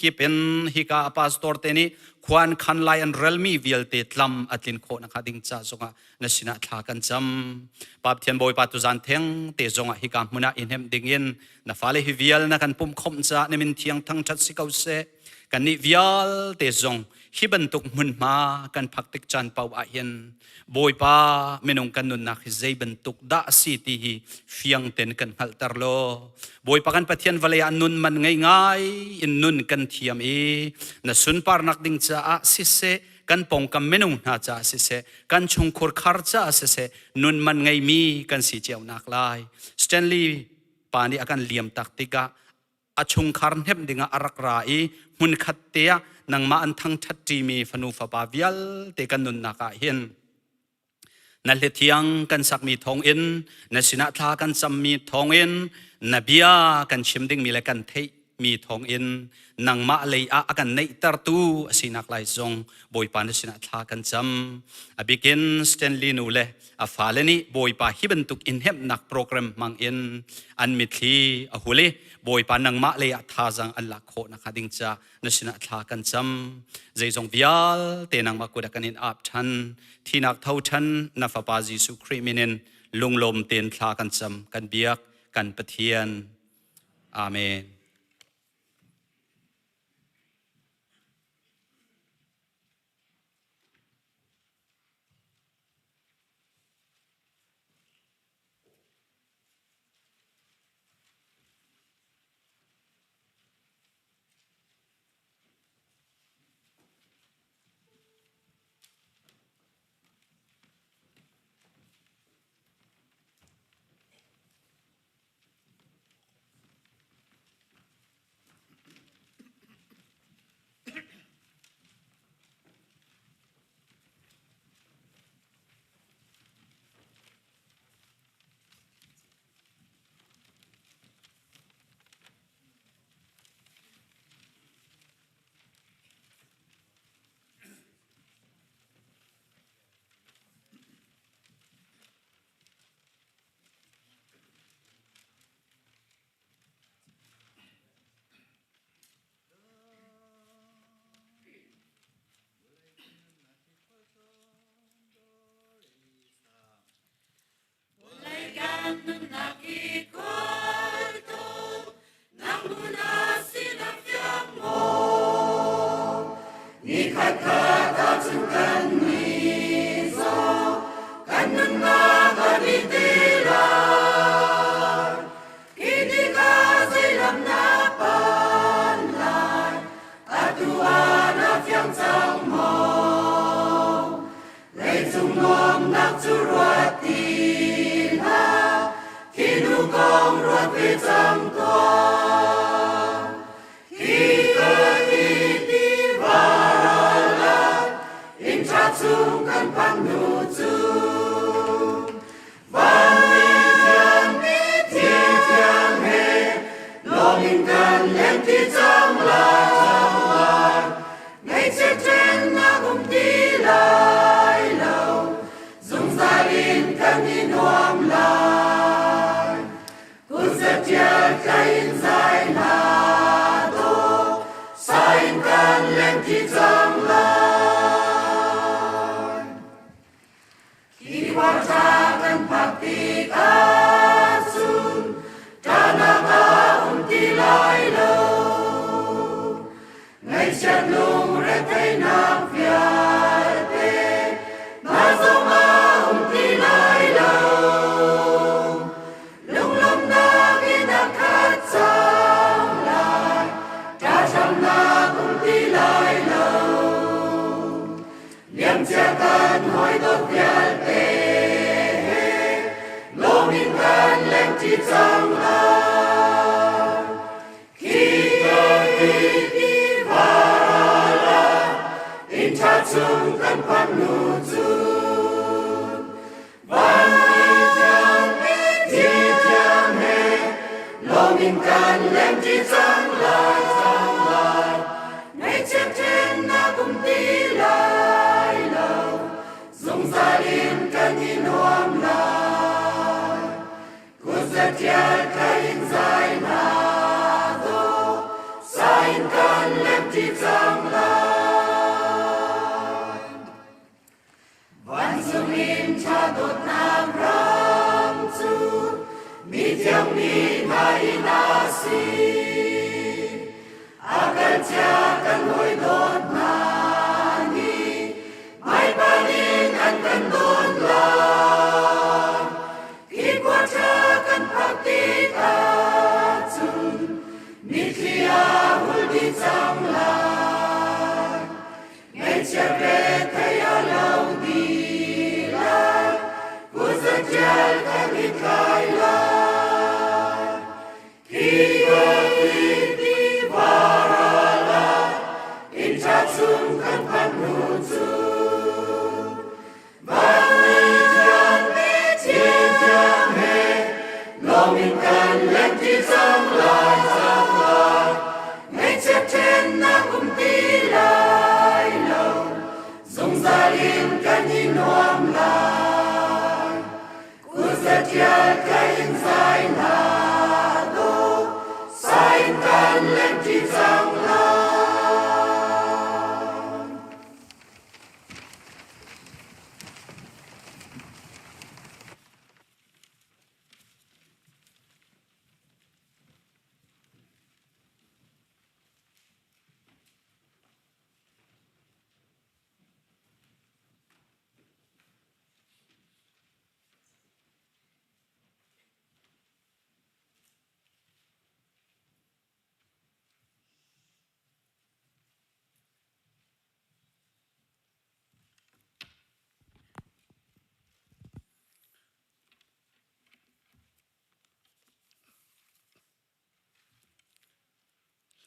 กีเป็นฮิกาปาสตอร์เตนี่ควันคันไลอันเรลมีวิลเตตลัมอัตลินโคนักดิ่งจ้าจงนสินาทากันจำปาเทียนบอยปาตุจันเทงเตจงฮิกามุนาอินเฮมดิ่งอินนาฟาเลฮิวิลนักันปุ่มคมจ้าเนมินเทียงทั้งชัดสิเกาเซกันนิวิลเตจงฮิบันตุกมุนมากันพักติกจันเปาอาเย็นบอยปาเมนงกันนุนนักใจบันตุกดาสิตีเฟียงเต็นกันฮัลตาร์โลบอยปากันปะเทียนวลายนุนมันง่ายอินนุนกันเทียมน่ะสุนปาร์นักดิ่งจ้าสิเซกันปองกันเมนงน่าจ้าสิเซกันชงคอร์คาร์จ้าสิเซนุนมันง่ายมีกันสิเจ้านักลายสแตนลีย์ปานี่อากันเลียมตักติกาอชงคาร์เนมดิ่งอารักรายมุนขัดเตียนังมาอันทั้งทัดจีมีฟนูฟาบาวิลเตกันนุนนักเห็นนั่นเลทียงกันสักมีทองอินนั่นสินาทากันซัมมีทองอินนบียกันชิมดิ่งมีเลกันเทมีทองอินนังมาเลยอากันในตรตูสินักไลซงบอยปานสินาทากันซัมอบิกินสแตนลีย์นูเลอฟาเลนีบอยปาฮิบันตุกอินเฮมนักโปรแกรมมังอินอันมิทีอหุเลบอยปานังมาเลยทาจังอันลักโคนักดิ่งจ้านสินาทากันซัมใจจงวิลเตนังมากุดกันอินอับทันที่นักเท่าทันนัฟปาจิสุครีมินินลุงลมเตียนทากันซัมกันเบียกกันปะเทียนอาเมน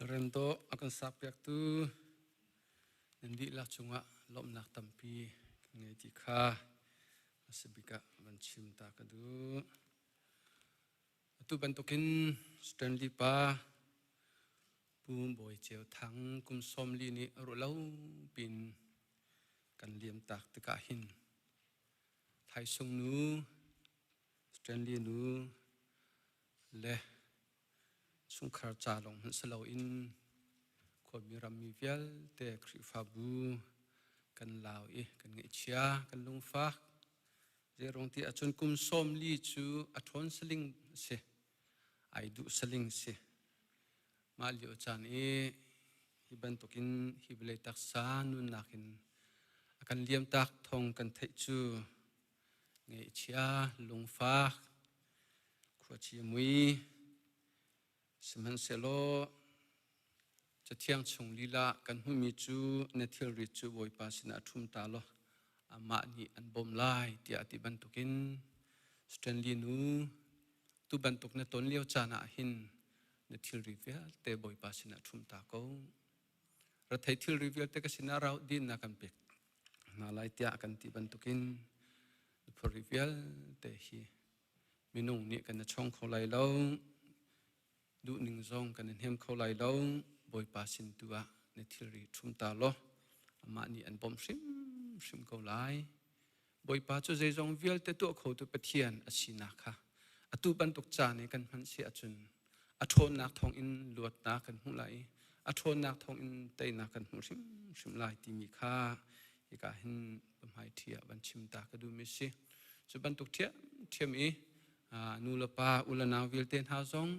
Rento akan sapyak tu nanti lah cunga lom nak tampi ngai tika sebika mencium tak kadu tu bentukin Stanley pa pum boy ceo thang kum som li ni rolau pin kan liam tak tekahin thai sung nu Stanley nu le sung khar cha long han salo in khom mi ram mi vial te khri fa bu kan lao kan nge chia kan lung fa je rong ti achon kum som li chu athon sling se ai du sling se ma lio chan hiban tokin hiblei tak sa nun nakin akan liam tak thong kan thei chu nge chia lung fa khwa chi mui semen selo chatiang chung lila kan humi chu nathil ri chu boi pa sina thum ta lo ama ni an bom lai ti ati ban tukin Stanley nu tu ban tuk na ton leo chana hin nathil ri via te boi pa sina thum ta ko ra thai thil ri via te ka sina rau din na kan pek na lai tia kan ti ban tukin for ri via te hi minung ni kan na chong kholai lo du ning zong kan hem kholai lo boi pa sin tua ne thilri thum ta lo ama ni an bom sim ko lai boi pa chu zai zong vial te tu kho tu pathian asina kha atu ban tuk cha ne kan han si achun athon nak thong in luat na kan hu lai athon nak thong in te na kan hu sim lai ti mi kha ika hin pamhai thia ban chim ta ka du mi si chu ban tuk thia thiam i nu la pa ulana vil ten ha zong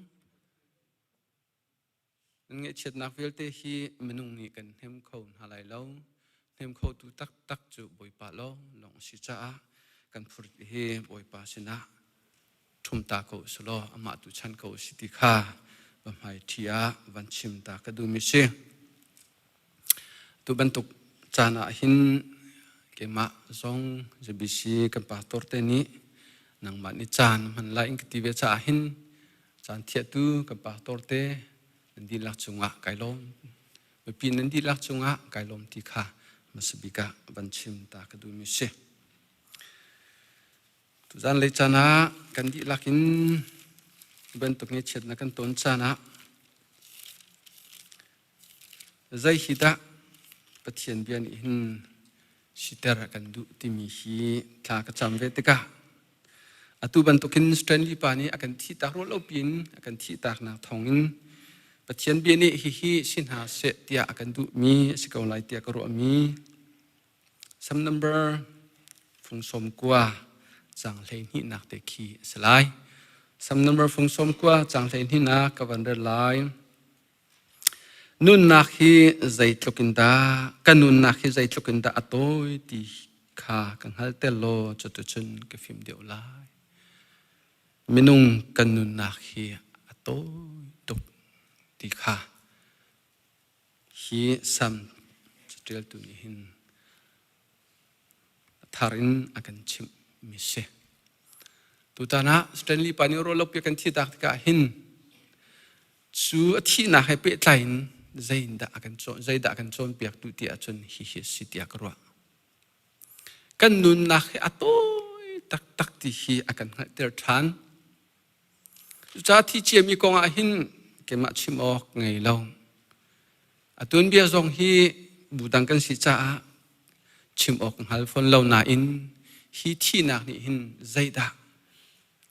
nghe chết nạc viết te hi menung ni kan hem khâu halai lo hem khâu tu tak tak chu boi pa lo long si cha kan phur hi boi pa sina thum ta ko sulo ama tu chan ko siti kha ba mai thia van chim ta ka du mi se tu ban tuk chana hin ke ma zong jbc kan pa tor te ni nang ma ni chan man la ing ti ve cha hin chan thia tu kan pa tor te nanti lah cunga kailom mepi nanti lah cunga kailom tika masbika banchim ta kadu mise tuzan le chana kan di lakin bentuk nge chet na kan ton chana zai hida pathian bian in sitar kan du timi hi tha ka cham ve tika atu bantukin strength li pani akan thi tak ro lo pin akan thi tak na thongin pathian bian ni hi sin ha se tia akan du mi sikau lai tia ka ro mi sam number phung som kwa chang hlei ni nak te khi salai sam number phung som kwa chang hlei ni na ka van der lai nun nak hi zai tlokinda kanun nak hi zai tlokinda atoi ti kha kan hal tel lo chu chun ka phim deu lai minung kanun nak hi atoi tuk ti kha hi sam chitel tu ni hin tharin akan chim mi se tu tana Stanley Paniro lop ya kan thi tak ka hin chu thi na hai pe tlain zaida akan chon piak tu ti achon hi sitia karwa kan nun na atoi tak tak ti hi akan ter than cha thi che mi konga hin ke ma chim ok ngai lo atun bia zong hi budang kan si cha chim ok hal phon lo na in hi thi nak ni hin zaida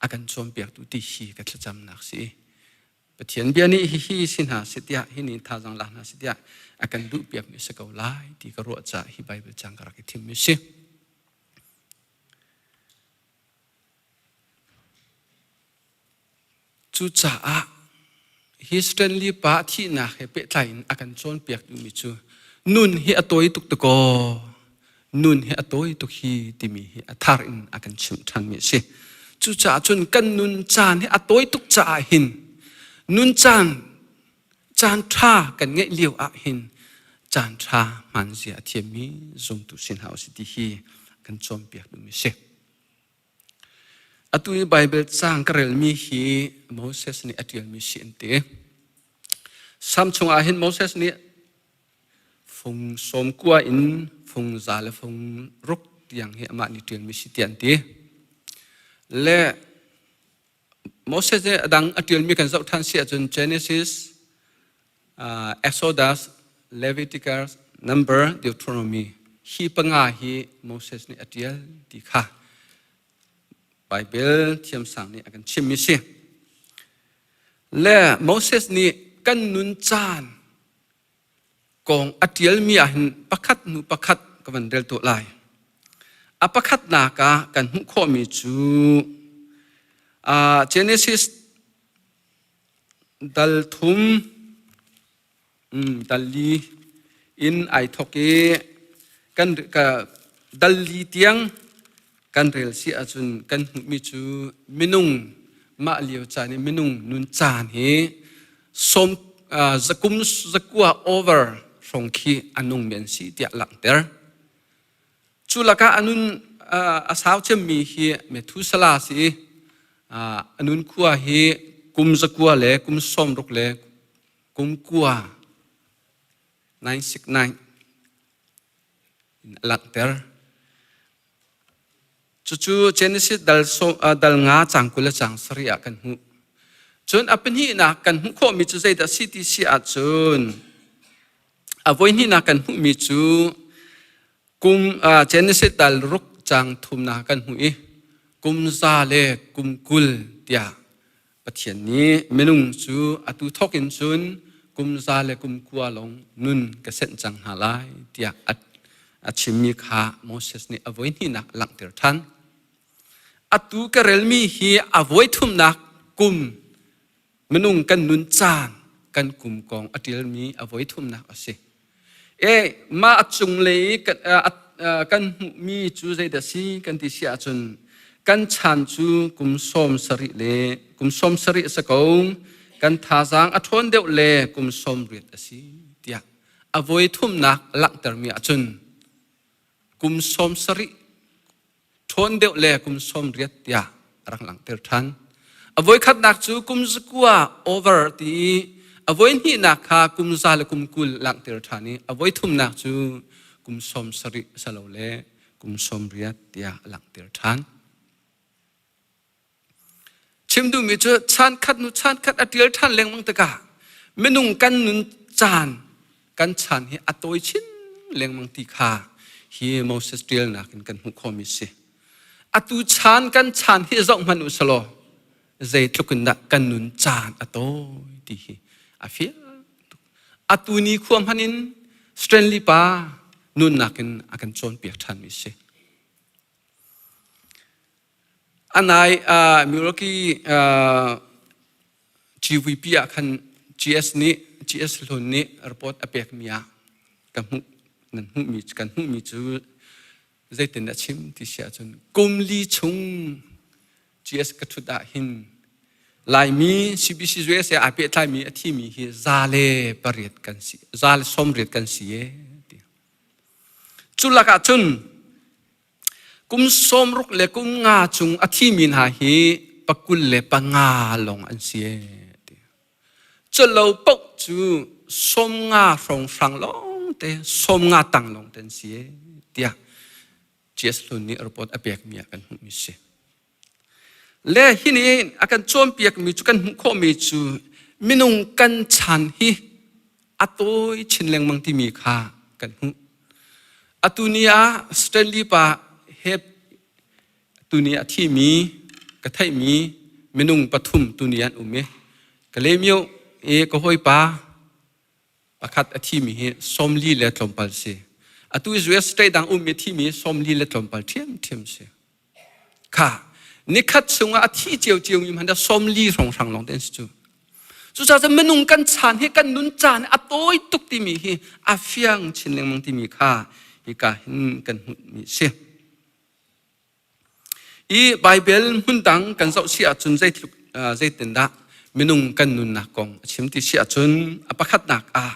akan chon piak tu ti hi ka thacham nak si pathian bian ni hi sin ha sitia hi ni tha jang la na sitia akan du piak mi sakau lai ti ka ro cha hi bible chang ka ki thim mi si chu cha a hi Stanley pa thi na he pe tlain akan chon piak du mi chu nun hi atoi tuk to ko nun hi atoi tuk hi ti mi hi athar in akan chim than mi si chu cha chun kan nun chan hi atoi tuk cha hin nun chan tha kan nge liu a hin chan tha man zia thiam mi zum tu sin house ti hi kan chom piak du mi se atui bible chang karel mi hi Moses ni atial mi sin te sam chung a hin Moses ni phung som kwa in phung za le phung ruk tiang he ma ni tial mi si tian te le Moses adang atil mi kan zau than sia chun Genesis, Exodus, Leviticus, Number, Deuteronomy. Hi panga hi Moses ni atil ti kha. Bible thiam sang ni akan chim mi si. Le Moses ni kan nun chan kong atil mi ahin pakhat nu pakhat ka van del to lai. Apakhat na ka kan hu kho mi chu Genesis dal thum dal li in ai thoke kan ka dal li tiang kan rel si achun kan mi chu minung ma liu cha ni minung nun chan he som zakum zakua over from khi anung men si tia lang ter chulaka anun asaw chem mi hi Methusela si anun kuwa hi kum zakua le kum som ruk le kum kuwa 969 lakter chu Genesis dal nga changkula chang sari akan hu chun apen hi na kan hu kho mi chu zai da CTC a chun avoin hi na kan hu mi chu kum Genesis dal ruk chang thum na kan hu i kum za le kum kul tia pathian ni menung chu atu thokin chun kum za le kum kwa long nun ka sen chang halai tia achimi kha Moses ni avoin hi nak lang ter than atu ka relmi hi avoi thum nak kum menung kan nun chan kan kum kong atil mi avoi thum nak ase ma achung le kan mi chu zai da si kan ti sia chun kan chan chu kum som sari sakong kan tha jang athon deu le kum som rit asi tia avoi thum nak lak ter mi achun kum som sari thon deu le kum som rit tia rang lang ter than avoi khat nak chu kum zakua over ti avoid hi nak kha kum zal kum kul lang ter thani avoid thum nak chu kum som sari salole kum som riat tia lang ter than chim du mi chu chan khat atil than leng mang taka menung kan nun chan kan chan hi atoi chin leng mang ti kha hi Moses trial nak kan hu khomi se atu chan kan chan hi zong manu salo zai tlukun na kan nun chan atoi ti hi afia atu ni khuam hanin strengthly pa nun nakin akan chon piak than mi se anai miroki GVP akan GS lon ni report apek mia kan hu nan hu mi chu zai ten chim ti sia chun kumli chung GS ka thu da hin lai mi CBC zwe se ape thai mi athi mi hi zale pariat kan si zal som riat kan si e chulaka chun kum som ruk le kum nga chung athi min ha hi pakul le panga long an si e chalo pok chu som nga from sang long te som nga tang long ten si e tia GS lon ni report apek mi kan hu mi se le hini akan chom piak mi chu kan kho mi chu minung kan chan hi atoi chinleng mang ti mi kha kan hu atunia Stanley pa hep tunia thi mi ka thai mi minung pathum tunian ume kalemio e ko hoi pa pakhat athi mi he somli le tlompal se atu is west state dang ume thi mi somli le tlompal thiam se kha nikhat sunga athi chiu mi handa somli rong sang long den chu chu cha menung kan chan he kan nun chan atoi tuk ti mi hi afiang chinleng mang ti mi kha hi ka hin kan mi se i bible hun dang kan zau sia chun zai ten da menung kan nun na kong chim ti sia chun apakhat nak a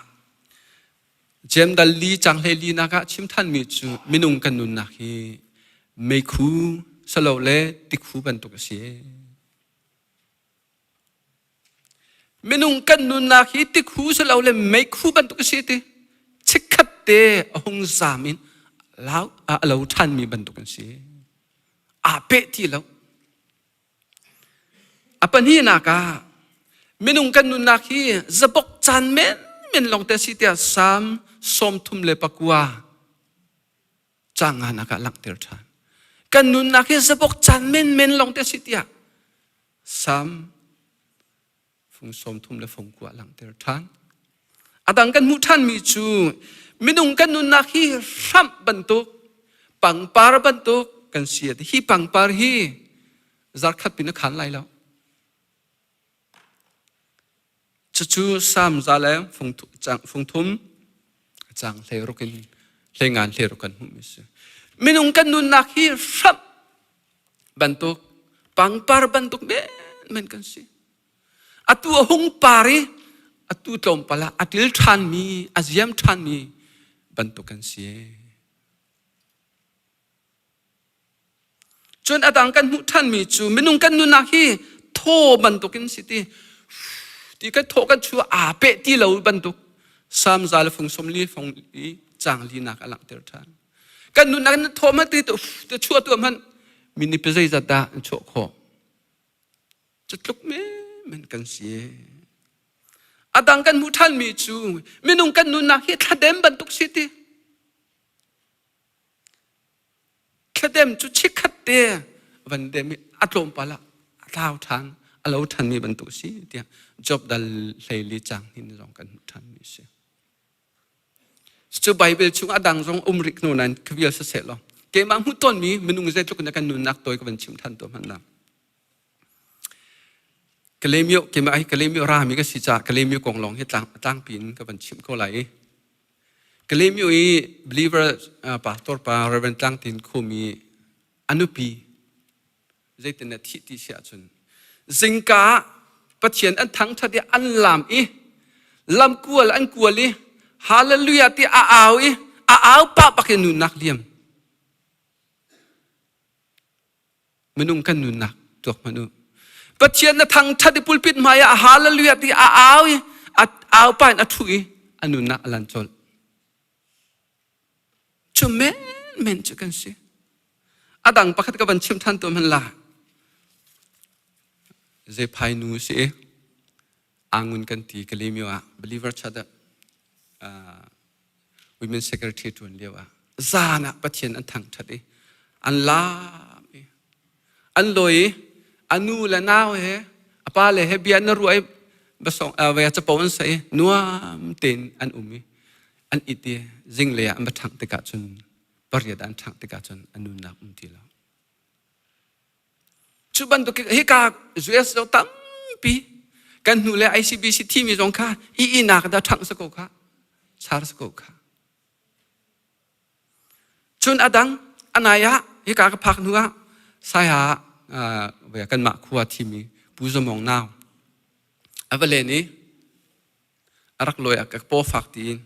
jem dal li chang le li na ka chim than mi chu menung kan nun na hi mei khu salo le ti khu ban to ka si menung kan nun na hi ti khu salo le mei khu ban to ka si ti chikhat te ahong zamin lau than mi ban to kan si ape ti lo apan hi na ka minung kan nun na hi zabok chan men long te si tia sam som thum le pakwa changa na ka lak ter than kan nun na hi zabok chan men long te si tia sam phung som thum le phung kwa lang ter than adang kan mu than mi chu minung kan nun na hi ram bantuk pangpar bantuk kan sia hi pangpar hi zar khat pin khan lai lo chu sam zale phung thum chang le rokin le ngan le rokan hu mi se minung kan nun nak hi ram bantuk pangpar bantuk men kan si atu hung pari atu tom pala atil than mi aziam than mi bantuk kan si chon adang kan mu than mi chu minung kan nun na hi tho bantuk in city ti ka tho kan chu a pe ti lo bantuk sam zal phung som li phung li chang li nak alang ter than kan nun na tho ma ti to chu to man mini pe zai za da cho kho chutluk men kan si adang kan mu than mi chu minung kan nun na hi thadem bantuk city khadem chu chikhat te van dem atlom pala atau than alo than mi bantu si tia job dal leili chang hin rong kan than mi se chu bible chung adang rong umrik no nan kwial se se lo ke ma hu ton mi menung zai tluk na kan nun nak toy ka ban chim than to man na kalemio ke ma ai kalemio ra mi ka si cha kalemio kong long he tang pin ka ban chim ko lai kalemio i believer pastor pa reverend tang tin khumi anupi zai ten na thi ti sia chun zingka pathian an thang thadi an lam i lam kual an kuali hallelujah ti a au pa pakin nun nak liam menung kan nun nak tok manu pathian na thang thadi pulpit maya hallelujah ti a เอาไปนะทุยอันนู้นนะลันจอลจุเมนจุกันสิอาดังปักกับบัญชิมท่านตัวมันละเจพายนูสิอังุนกันตีกะเลมิวะ believer ชัดwomen secretary ทุนเดียวจานะปะเทียนอันทั้งชัดอันลาอันลอยอันนูละนาวเฮอปาเลเฮเบียนนรวยบะสองเวจะปอนใส่นัวมเต็นอันมีอันอิติจิงเลยอันบัทั้งติกาจนปริยดอันทั้งติกาจนอันนูนับทีแล้วชุบันตุกเฮกาจุเอสเราตั้มปีกันนูเล ICBC ที่มีจงค่าอีนักดาทั้งสกุลค่ะชาร์สกุลค่ะจนอดังอันไหนฮะเฮกากพักนัวสายหาเวกันมาคัวที่มีผู้สมองนาวอเวเลนี้รักลอยกับโปฟักตีน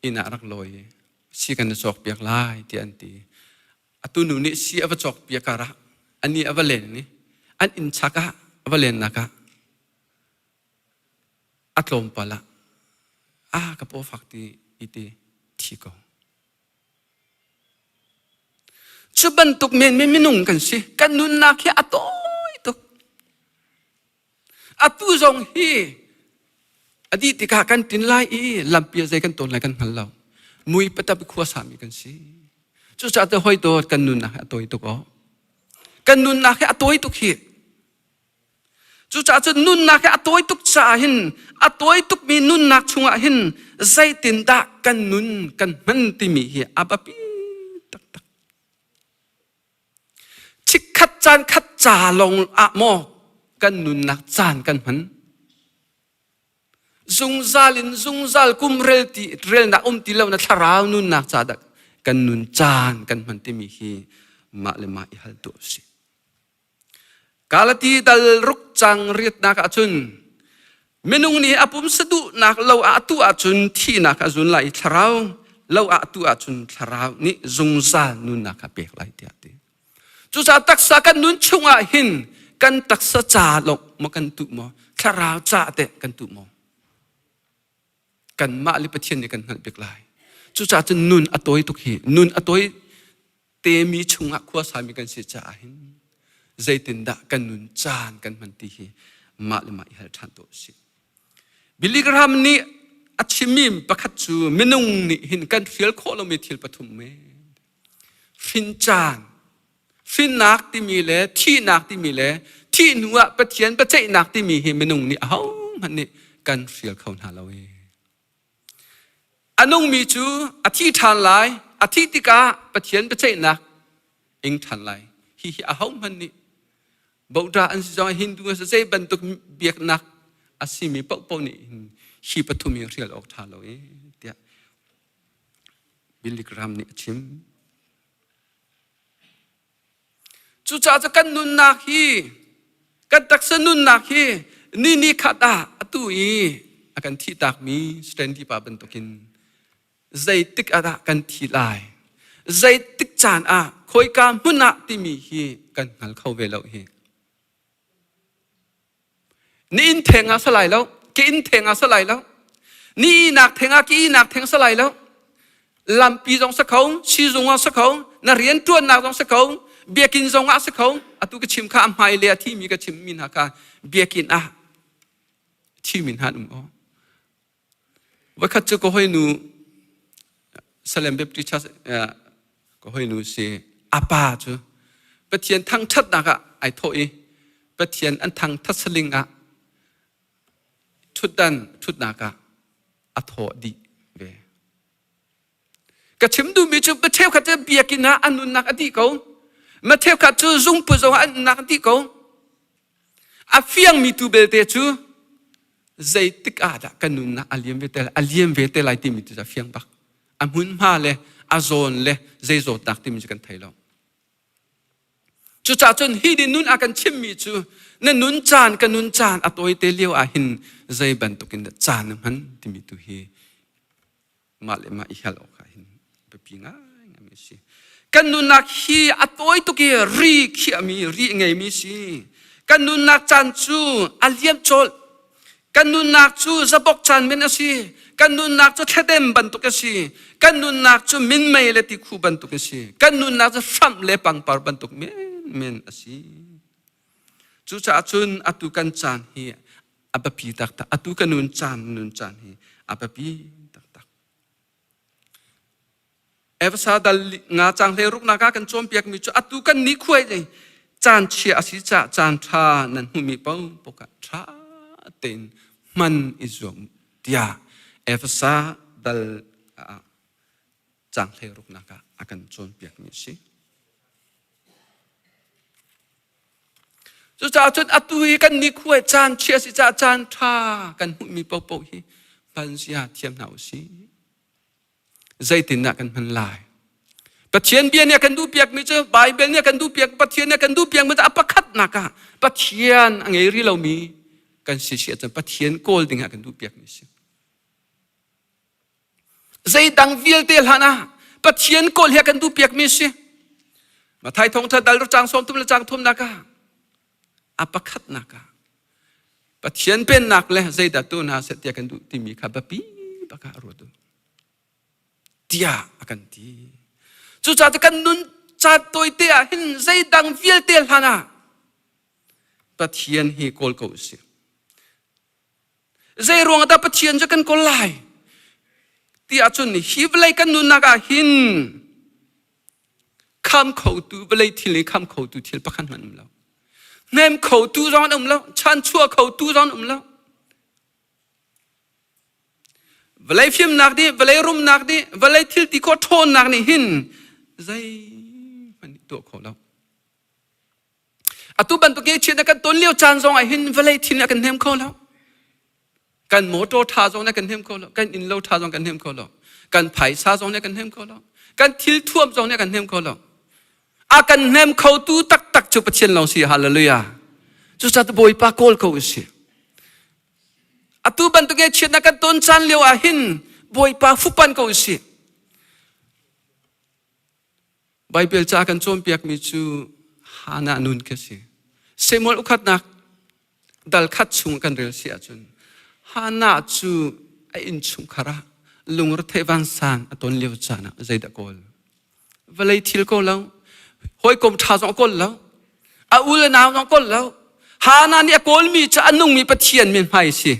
อินารักลอยชีกันจอกเปียกลายที่อันตีอตุนุนี่ชีอวจอกเปียการะอันนี้อเวเลนี้อันอินชักะอเวเลนนักะอัตลมปะละกับโปฟักตีอิติทีโกชุบันตุกเมนไม่นุ่งกันสิกันนุนนักแค่อโต้อตุจงฮีอดีติกากันตินไลลำเปียใจกันตนไลกันหันเรามุยปะตะบิขวาสามีกันสิจุจะจะห้อยตัวกันนุนนักอตัวตุกอ๋อกันนุนนักอตัวตุกฮีจุจะนุนนักอตัวตุกจ่าหินอตัวตุกมีนุนนักชงหินใจตินดากันนุนกันมันติมีฮีอาบปีตักตักชิกขัดจานขัดจ่าลงอะโมกันนุนนักจานกันมันซุงซาลินซุงซาลกุมเรลนักตีเลวนักทาราวนุนนักจาดักกันนุนจานกันมันที่มีฮีมาเลมาอิฮัลตุสิกาลตีดัลรุกจังเรียดนักอาจุนเมนุงนี้อปุมสะดุนักเลวอาตุอาจุนที่นักอาจุนไหลทาราวเลวอาตุอาจุนทาราวนี่ซุงซานุนนักเปียกไหลเดียดจุดตักษะกันนุนชงอาหินกันตักษะจ่าลงมากันตุโมทาราวจ่าเตะกันตุโมกันมาลิปเทียนในกันหันเปียกลายจุจ่าจะนุนอตัวตุกฮีนุนอตัวเตมีชงอาขวาสามีกันเสียจ่าหินใจตินดากันนุนจานกันมันตีฮีมาลิมาอิฮัลทันโตสิบิลิกรามนี้อัชมิมประคัตจูมินุงนี่หินกันเฟียลโคลมีทิลปฐุมเมฟินจานฟินนักที่มีเลยที่นักที่มีเลยที่หนัวประเทียนประเจนักที่มีเฮมินุงนี่เอามันนี่กันเฟียลเขาหาเราเองอันนุ่งมีจูอธิษฐานหลายอธิติกาประเทียนประเจนักเองทันหลายฮิเอามันนี่บางราอันสิจอยฮินดูจะใจบรรทุกเบียกนักอาศิมีปกป้องนี่ฮีปฐุมเรียลออกทานเราเองเดียบิลิกรามนี่ชิมจุจ่าจะกันนุนนักฮีกันตักสนุนนักฮีนี่ขัดตุยอากันที่ตักมีสเตนที่ป่าบรรทุกินใจติกกันที่ลายใจติกจานคอยการมุนักที่มีฮีกันหันเข้าเวลาฮีนี่อินเทงสลายแล้วกินเทงสลายแล้วนี่นักเทงกีนักเทงสลายแล้วลำปีจงสักเขาชีจงสักเขานาเรียนตัวนักจงสักเขาเบียกินจงสักเขาตุกชิมข้ามไฮเลียที่มีกชิมมินหากาเบียกินที่มินหานุ่มว่าขัดจะก็ให้หนูสเลมเบบติชัสก็ให้หนูสิอาปาจูปะเทียนทั้งชัดนักไอโทอีปะเทียนอันทั้งทัศลิงชุดดันชุดนักอโทดีเวกชิมดูมีจูปะเทวขัดจะเบียกินอันนุนนักอดีเขามาเทวขัดจูซุงปุจงอันนักอดีเขาอาเฟียงมีตูเบลเตจูใจติกกันนุนนักอเลียมเวเตลายที่มีตัวจะเฟียงบักอามุนมาเลยอาโซนเลยใจโจดนักที่มีกันไทยเราจุจ่าจนฮีดินุนอากันชิมมีจูนั่นนุนจานกันนุนจานอตัวเตเลียวหินใจบรรทุกินจานมันที่มีตัวฮีมาเลยมาอิฮัลออกหินไปพิง่ายง่ายมิสิกันนุนนักฮีอตัวตุกีรีขี้มีรีไงมิสิกันนุนนักจานจูอาเลียมโจล กันนุนนักจูจะบอกจันเมนสิกันนุนนักจะเทเดมบันตุกสิกันนุนนักจะมินไม่เลติคูบันตุกสิกันนุนนักจะฟัมเลปังปาร์บันตุกเมนสิจูจะจุนอตุกันจันฮีอับปีตักตักอตุกันนุนจันฮีอับปีตักตักเอฟซาดัลงาจังเลรุกนักกันจอมเปียกมิจูอตุกันนิคุยเลยจานเชียอสิจ่าจานทานันหุมีเป้าปกทาเต็นมันอิจมเดียเอฟซาดัลจังเลรุกนักอากันจอมเปียกมิสิจุดจุดอตุยกันนิคุยจานเชียสิจ่าจานทากันหุมีเป้าปกฮีปัญญาเทียมหนาวสิใจตินนักกันมันลายปะเทียนเบียเนี่ยกันดูเปียกมิเจอไบเบิลเนี่ยกันดูเปียกปะเทียนเนี่ยกันดูเปียกมันจะอัปคัดนักอะปะเทียนอังเอรีเรามีกันเสียจนปะเทียนโกลดิ่งกันดูเปียกมิสิใจดังวิลเตลฮานะปะเทียนโกลเฮียกันดูเปียกมิสิมาไทยทองทัดดัลรจางสมทุมรจางทุมนักอะอัปคัดนักอะปะเทียนเป็นนักเลยใจดัตุนาเสตียกันดูที่มีขับปีปะการุดูเดียอากันทีจุดจะกันนุนจัดตัวเตียหินใจดังวิลเตียลฮานะปะเทียนฮีโกลกูสิใจรวงแต่ปะเทียนจะกันโกลไลเตียจุนฮีเวลกันนุนนักหินคำเขาตูเวลทิลคำเขาตูทิลปะขันมันแล้วเนมเขาตูร้อนแล้วชันชั่วเขาตูร้อนแล้วเวลาฟิล์มนักดิเวลารุมนักดิเวลาทิลติโคโทนนักนี่หินใจมันตัวเขาแล้วอะตุบันตุเกชินกันต้นเลี้ยวจานซองไอหินเวลาทิลกันเนมเขาแล้วกันโมโตท่าซองกันเนมเขาแล้วกันอินโลท่าซองกันเนมเขาแล้วกันไผ่ซาซองกันเนมเขาแล้วกันทิลท่วมซองกันเนมเขาแล้วอากันเนมเขาตูตักตักจุปเชียนลองสิฮาเลลูยาจุจัดบอยปาโกลเขาสิอะตุบันตุเกชินกันต้นจานเลี้ยวอาหินบอยปาฟุปันเขาสิไบเบิลจากกันจอมเปียกมิจูฮานานุนเคสิเซมอลอุคัดนักดัลคัดชุงกันเรียลเสียจุนฮานาจูไออินชุงคาระลุงรถเทวันซานตนเลียวจานะใจดะโกลเวลาทิลโกแล้วหอยกลมทาสองกลแล้วอาอุลนาวสองกลแล้วฮานานี่โกลมีจะอันนุ่งมีปะเทียนมีไม่สิ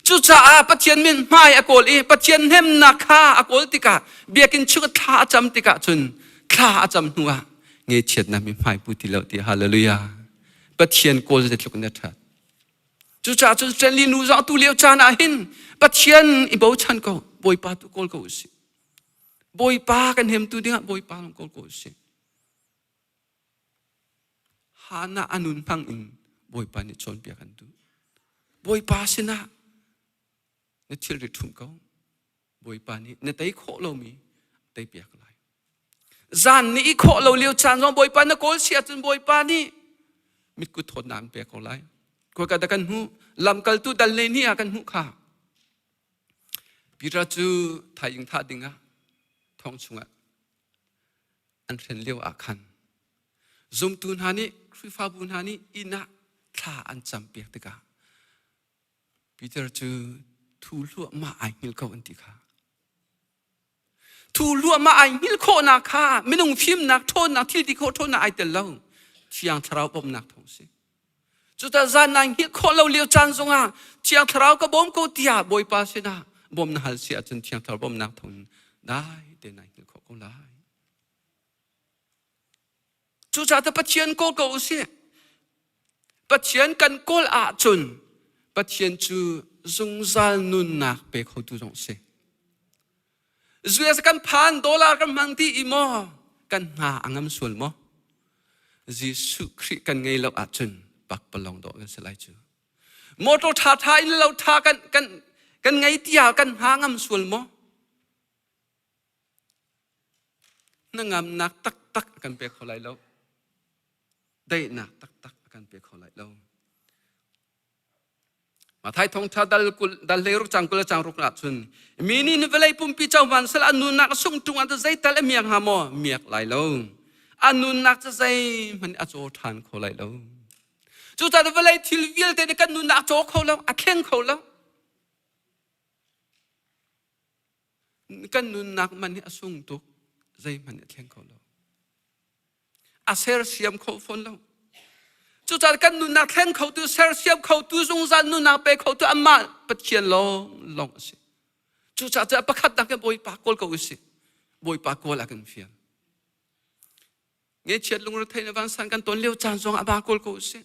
จุจ้าปะเทียนมีไม่อโกลอีปะเทียนเฮมนาคาอโกลติกาเบียกินชุกท่าจำติกาจุนข้าจำหัวเงี้ยเฉียดนะมีไม่พูดที่เราที่ฮาเลลูยาปะเทียนโกลจะถูกนัดทัดจุจ้าจุเจลินูจะตุเลียวจานาหินปะเทียนอีโบชันก็บอยปาตุโกลก็สิบอยปากันเห็มตุดิ้งบอยปาลงโกลก็สิฮานาอนุนพังอินบอยปานี่ชนเปียกันดูบอยปาสินะนี่ทิลริทุมเขาบอยปานี่เนี่ยแต่อีโคเรามีแต่เปียกไรจานนี้ขอเราเลี้ยวจานรองบอยปานะโกลเสียจนบอยปานี่มิดกุทนน้ำเปียกเขาไรก็กระดักันหูลำกัลตุดัลเลนี่อากันหูข้าพิราจูทายิงท่าดิงะท้องชุงะอันเรนเลี้ยวอาคันซุมตุนฮานี่คริฟาบุนฮานี่อินะท่าอันจำเปียกติกาพิราจูทูลัวมาไอมิลเขาอันติกาทูลัวมาไอมิลโคนาคาไม่ต้องฟิมนักโทษนักที่ที่โคโทษนักไอเตลเราที่ยังทราวบอมนักทงสิจุดจานนังฮิโคเราเลี้ยวจานทรงอ่ะที่ยังทราวก็บอมก็ที่อ่ะบอยปาสินะบอมนักเสียจนที่ยังทราวบอมนักทงได้เดนังฮิโคก็ได้จุดจานแต่ปัจเจียนโกก็เสียปัจเจียนกันโกลอาจุนปัจเจียนจูจงซาลนุนนักเปกเขาดูจงเสียจุดกัน$1,000กันมังที่อิโมกันหาอังมส่วนโมยิสุคริกันไงเราอาจุนปักปลองดอกกันสลายจูโมโตท่าทายเราท่ากันไงที่ยากันหางมส่วนโมนั่งงามนักตักกันเปียกเขาไหลแล้วได้นักตักกันเปียกเขาไหลแล้วมาไทยทองท่าดัลเลรุจังกุลจังรุกนาจุนมีนี่นเวลัยปุ่มปีเจ้าวันสละนุนักส่งตรงอันจะใจแต่ละเมียงหามอเมียกไหลแล้วอันนุนักจะใจมันอาโจทานเขาไหลแล้ว chú cha nó lấy thiêu viên thế cái nun nạc chỗ khâu lâu à khen khâu lâu cái nun nạc mà nè sung tục dây mà nè khen khâu lâu à ser xiêm khâu phun lâu chú cha cái nun nạc khen khâu tu ser xiêm khâu tu sung ra nun nạc bê khâu tu amma bắt chiên long long xí chú chaจะประคัดนักcái bồi pa col cầu xí bồi pa col là cái phiền nghe chuyện lung thấy nó vang sang cái tôn liêu chan song amma col cầu xí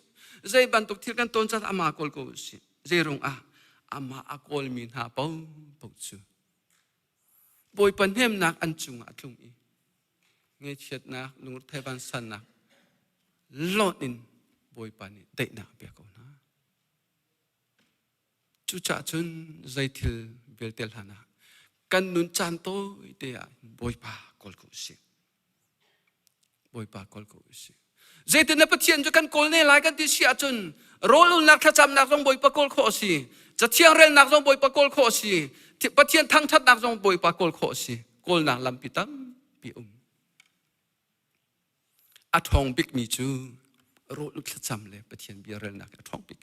dây bàn tục thiệt cái tôn cha amma col cầu xí dây rong amma col min ha bao bao chu bồi pan hem nak an chung atlung i nghe chuyện nak lung thấy vang san nak lot in bồi pan dậy nak bia cầu na chú cha chun dây thiel vel tel hana kan nun chan to te boi pa kol ko si boi pa kol ko si dây tin na pathian cho kan kol ne lai kan ti sia chun rolul nak thacham nak jong boi pa kol ko si cha thiang rel nak jong boi pa kol ko si pathian thang that nak jong boi pa kol ko si kol nak lam pitam pi a thong big mi chu rolul thacham le pathian bi rel nak a thong big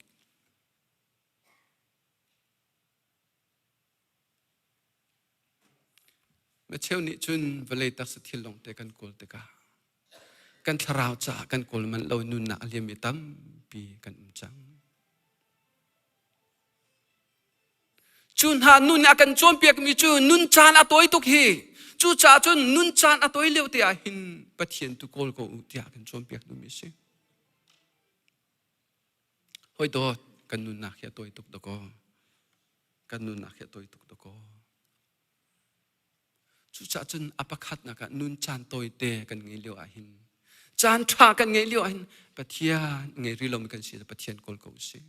mà treo nị chun về tác sự thiên long te kan kol te ka kan tharau cha kan kol man lo nun na aliam mi tam pi kan chang chun ha nun na kan chom piak mi chu nun chan a toy tuk hi chu cha chun nun chan a toy leu te a hin pathian tu kol ko u tia kan chom piak nu mi si hoi do kan nun na khia toy tuk do ko kan nun na khia toy tuk do ko chú cha chân apakat na ka nun chan toy te kan ngei liu a hin chan tha kan ngei liu a hin pathian ngei ri lo mi kan si pathian kol ko si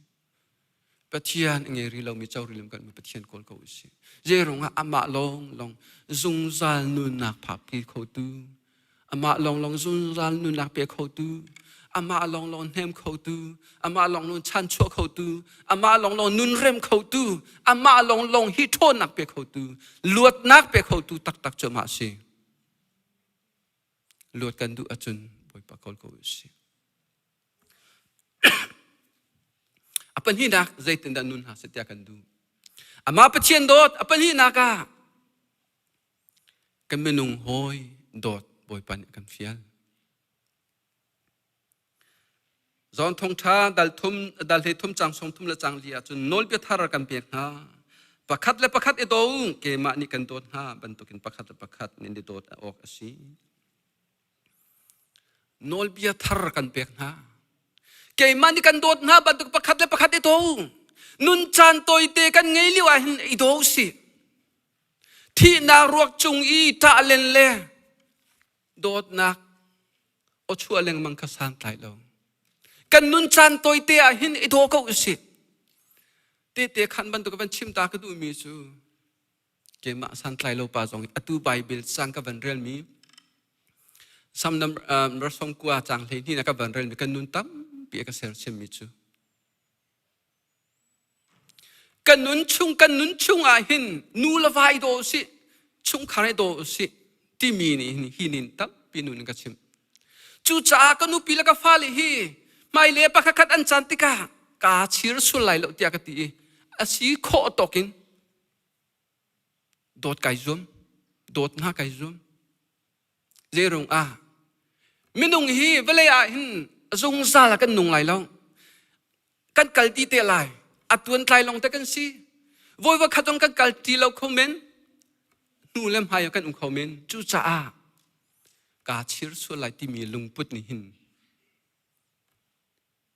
pathian ngei ri lo mi chau ri lom kan mi pathian kol ko si je rong ama long long zung zal nun nak phap ki kho tu ama long long zung zal nun nak pe kho tu ama long long nem kho tu ama long long chan chua kho tu ama long long nun rem kho tu ama long long hi thon nak pe kho tu luat nak pe kho tu tak tak choma si luat kan du achun boi pa kol ko si apan hi nak zaitin da nun ha setia kan du ama pathian dot apan hi naka kan menung hoi dot boi pan kan fial zon thong tha dal he thum chang song thum la chang lia chun nol pe thar kan pe ha pakhat le pakhat e do ke ma ni kan dot ha ban to kin pakhat le pakhat ni ni dot ok asi nol bia thar kan pe ha ke ma ni kan dot ha ban to pakhat le pakhat e do nun chan toy te kan ngei liu a hin i do si thi na ruak chung i ta len le dot nak o chu leng mang ka san tai lo kan nun chan toy te a hin i do ko si te khan ban to kan chim ta ka du mi chu ke ma san tlai lo pa jong atu bible sang ka van rel mi sam number song kwa chang le ni na ka van rel mi kan nun tam pi ka ser chem mi chu kan nun chung a hin nu la vai do si chung khare do si ti mi ni hi nin tam pi nun ka chim chu cha ka nu pi la ka fa le hi mai le pa khat an chan ti ka chir su lai lo tia ka ti asi kho tokin dot kai zum dot nga kai zum lerong minung hi vele a hin zung za la kan nung lai long kan kal ti te lai atun tlai long te kan si voi wa khatong kan kal ti lo khomen nu lem hai kan khomen chu cha ka chir su lai ti mi lung put ni hin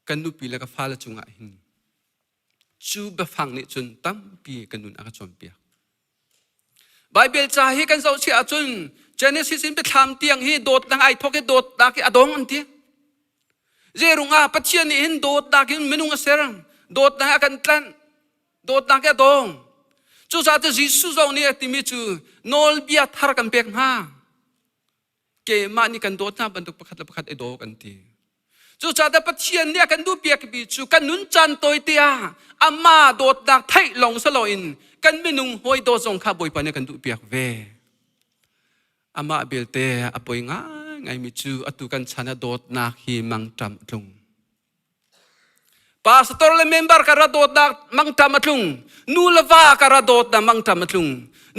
kan nu pi la ka fa la chunga hin chu ba phang ni chun tam pi kan nun aka chom pia bible cha hi kan zo chi a chun genesis in be tham tiang hi dot nang ai thoke dot da ki adong an ti je runga pathian ni hin dot da ki menung a serang dot na kan tlan dot na ka dong chu sa te jisu zo ni ti mi chu nol bia thar kan pek ha ke ma ni kan dot na ban tu pakhat e do kan ti chu cha da pathian ne kan du piak bi chu kan nun chan toy tia ama dot dak thai long sa lo in kan menung hoi do jong kha boi pa ne kan du piak ve ama belte apoi nga ngai mi chu atu kan chana dot na hi mang tam tlung pastor le member karadot na mang tamatlung nu lava karadot na mang tamatlung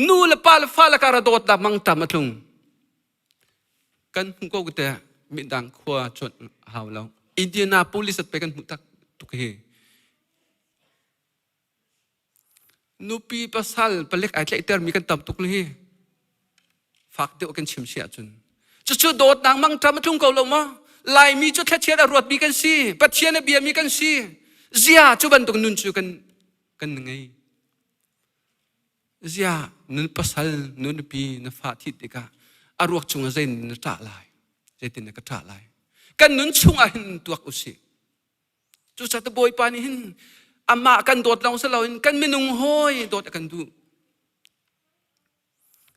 nu le pal fal karadot na mang tamatlung kan ko gute midang khwa chot hawlaw Indianapolis at pekan mutak tukhe nupi pasal balik ay tlai mi kan tam tukli fak de kan chim sia chun chu dot nang mang tamatlung ko lo mo lai mi chu thla chera ruat mi kan si pathian bia mi kan si zia chu ban tuk nun chu kan ngai zia nun pasal nun pi na fa thi tika aruak chunga zain na ta lai zaitin na ka ta lai kan nun chunga hin tuak usi chu sa ta boy pani hin ama kan dot lang sa lawin kan minung hoy dot akan du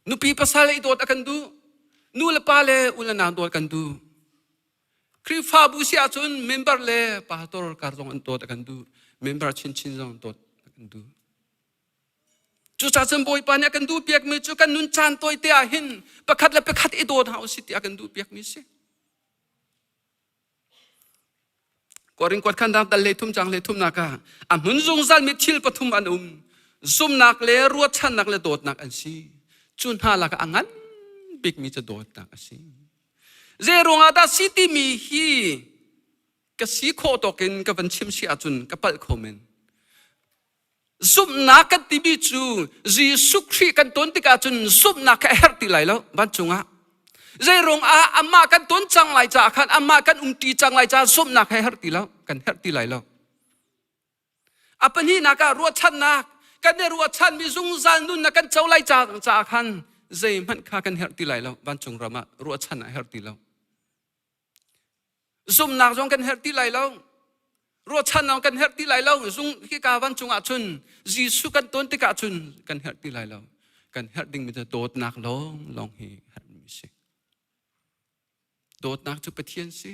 nupi pasal i dot akan du nu la pale ulana dot akan du kri fa bu sia chun member le pastor karjong an dot akan du member chin jong dot akan du chu sa chen boy pani akan du piak mi chu kan nun chan toy te a hin pakhat la pakhat i dot ha usi ti akan du piak mi se Koring kwat khandam dal le thum chang le thum naka amun zung zal mi thil pathum an zum nak le ruat chan nak le dot nak an si chun ha la ka angan big mi cha dot nak asi zerong ada city mi hi ka si kho tokin ka van chim si achun ka pal khomen zum nak ka tibi chu ji sukhi kan ton ti ka chun zum nak ka her ti lai lo ban chunga zerong amma kan ton chang lai cha khan amma kan ti chang lai cha som nak her ti lo kan her ti lai lo apan hi naka ruat chan nak kan ne ruat chan mi zung zan nun na kan chau lai cha khan zai man kha kan her ti lai lo ban chung rama ruat chan na her ti lo som nak jong kan her ti lai lo ruat chan na kan her ti lai lo zung hi ka ban chung a chun jisu kan ton ti ka chun kan her ti lai lo kan her ding mi ta dot nak long hi her mi se dot nak chu pathian si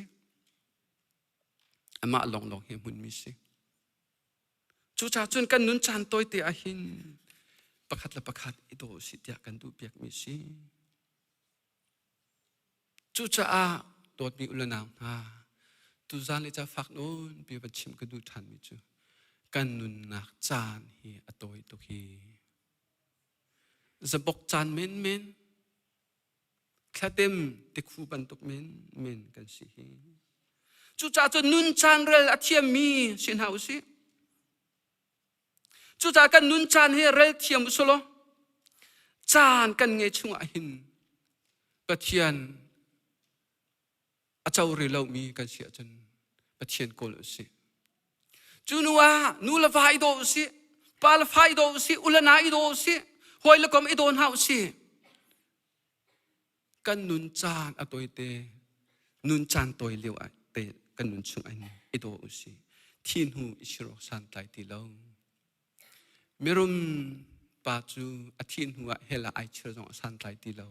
ama long he mun mi si chu cha chun kan nun chan toy te a hin pakhat la pakhat i do si tia kan du piak mi si chu cha a dot mi ulana ha tu zan le cha fak non pi ba chim ka du than mi chu kan nun nak chan hi atoi to hi zabok chan men Kadem te khu ban tuk men kan si hi chu cha chu nun chan rel athiam mi sin hau si chu cha kan nun chan he rel thiam solo chan kan nge chunga hin pathian achau ri lo mi kan si achun pathian kol si chu nuwa nu la vai do si pal fai do si ulana i do si hoi la kom i don hau si kan nun chan atoi te nun chan toi liu a te kan nun chung an ido usi thin hu isiro san tai ti lo merum pa chu a thin hu a hela ai chir jong san tai ti lo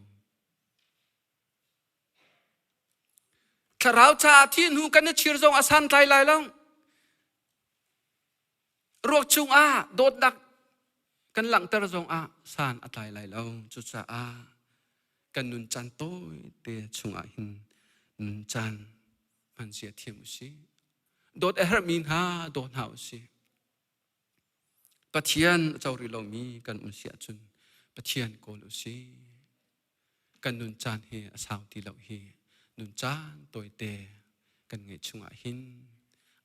kharau cha thin hu kan chir jong a san tai lai lo ruak chung a dot dak kan lang tar jong a san atai lai lo chu cha a kan nun chan toy te chunga hin nun chan man sia thiam si dot her min ha dot hau si pathian chauri lo mi kan un sia chun pathian ko lo si kan nun chan he asau ti lo hi nun chan toy te kan nge chunga hin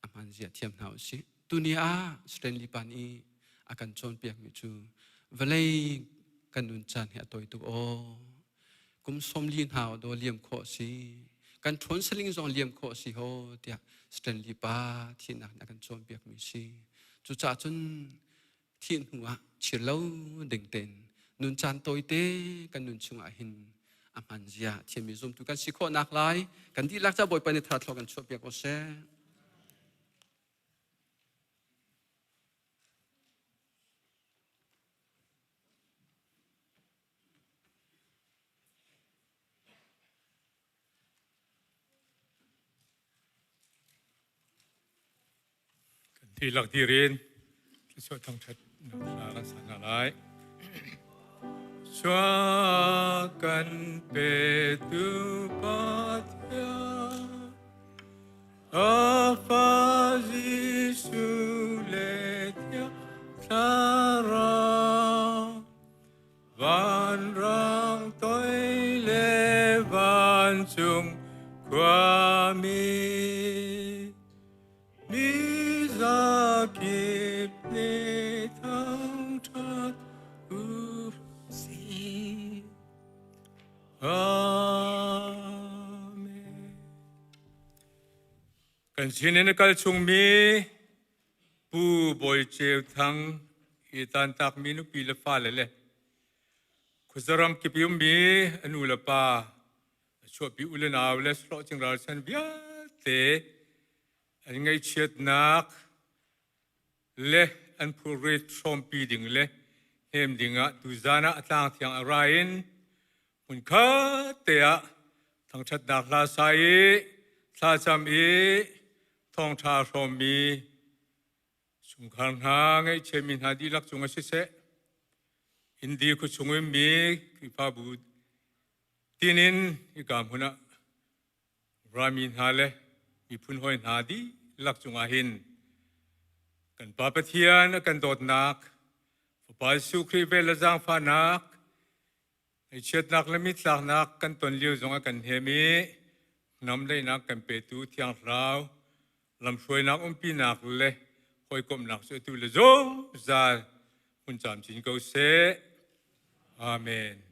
aman sia thiam hau si tunia Stanley pani akan chon piak mi chu velai kan nun chan he toy tu o kum som lin hao do liam kho si kan thon seling zong liam kho si ho tia Stanley pa thin nak kan chon piak mi si chu cha chun thin huwa chilo ding ten nun chan toy te kan nun chunga hin aman zia thiam mi zum tu kan si kho nak lai kan di lak cha boy pa ni thra thlo kan chon piak o seที่หลักที่เรียนที่ช่วยทั้งชัดนักสารสารอะไรช่วยกันเป็นตุปัตยาอาฟาจิสุ van rang toi le van chung qua mi za kip ne thang chat u si Amen. Kan sinin kal chung mi pu boy cheu thang itan tak minu pila fa le Kuzaram kipium mi anula pa chua pi ulen awle slo chingral san bia te an ngai chiat nak le an puri som pi ding le hem dinga tu zana atang thiang arain mun kha te a thang chat nak la sai sa cham e thong tha som mi sung khang ha ngai chemin ha di lak chung a se Hindi ko sungwim mi kipabud tinin ikam huna ramin hale mi pun hoy nadi lak chungahin kan papathian kan dot nak pal su kri vel jang fa nak ai chet nak lamit lak nak kan ton liu zonga kan hemi nam dei nak kan pe tu thiang rao lam shoi nak pi nak le hoi kom nak so tu le zo zal hun cham chin ko se Amen.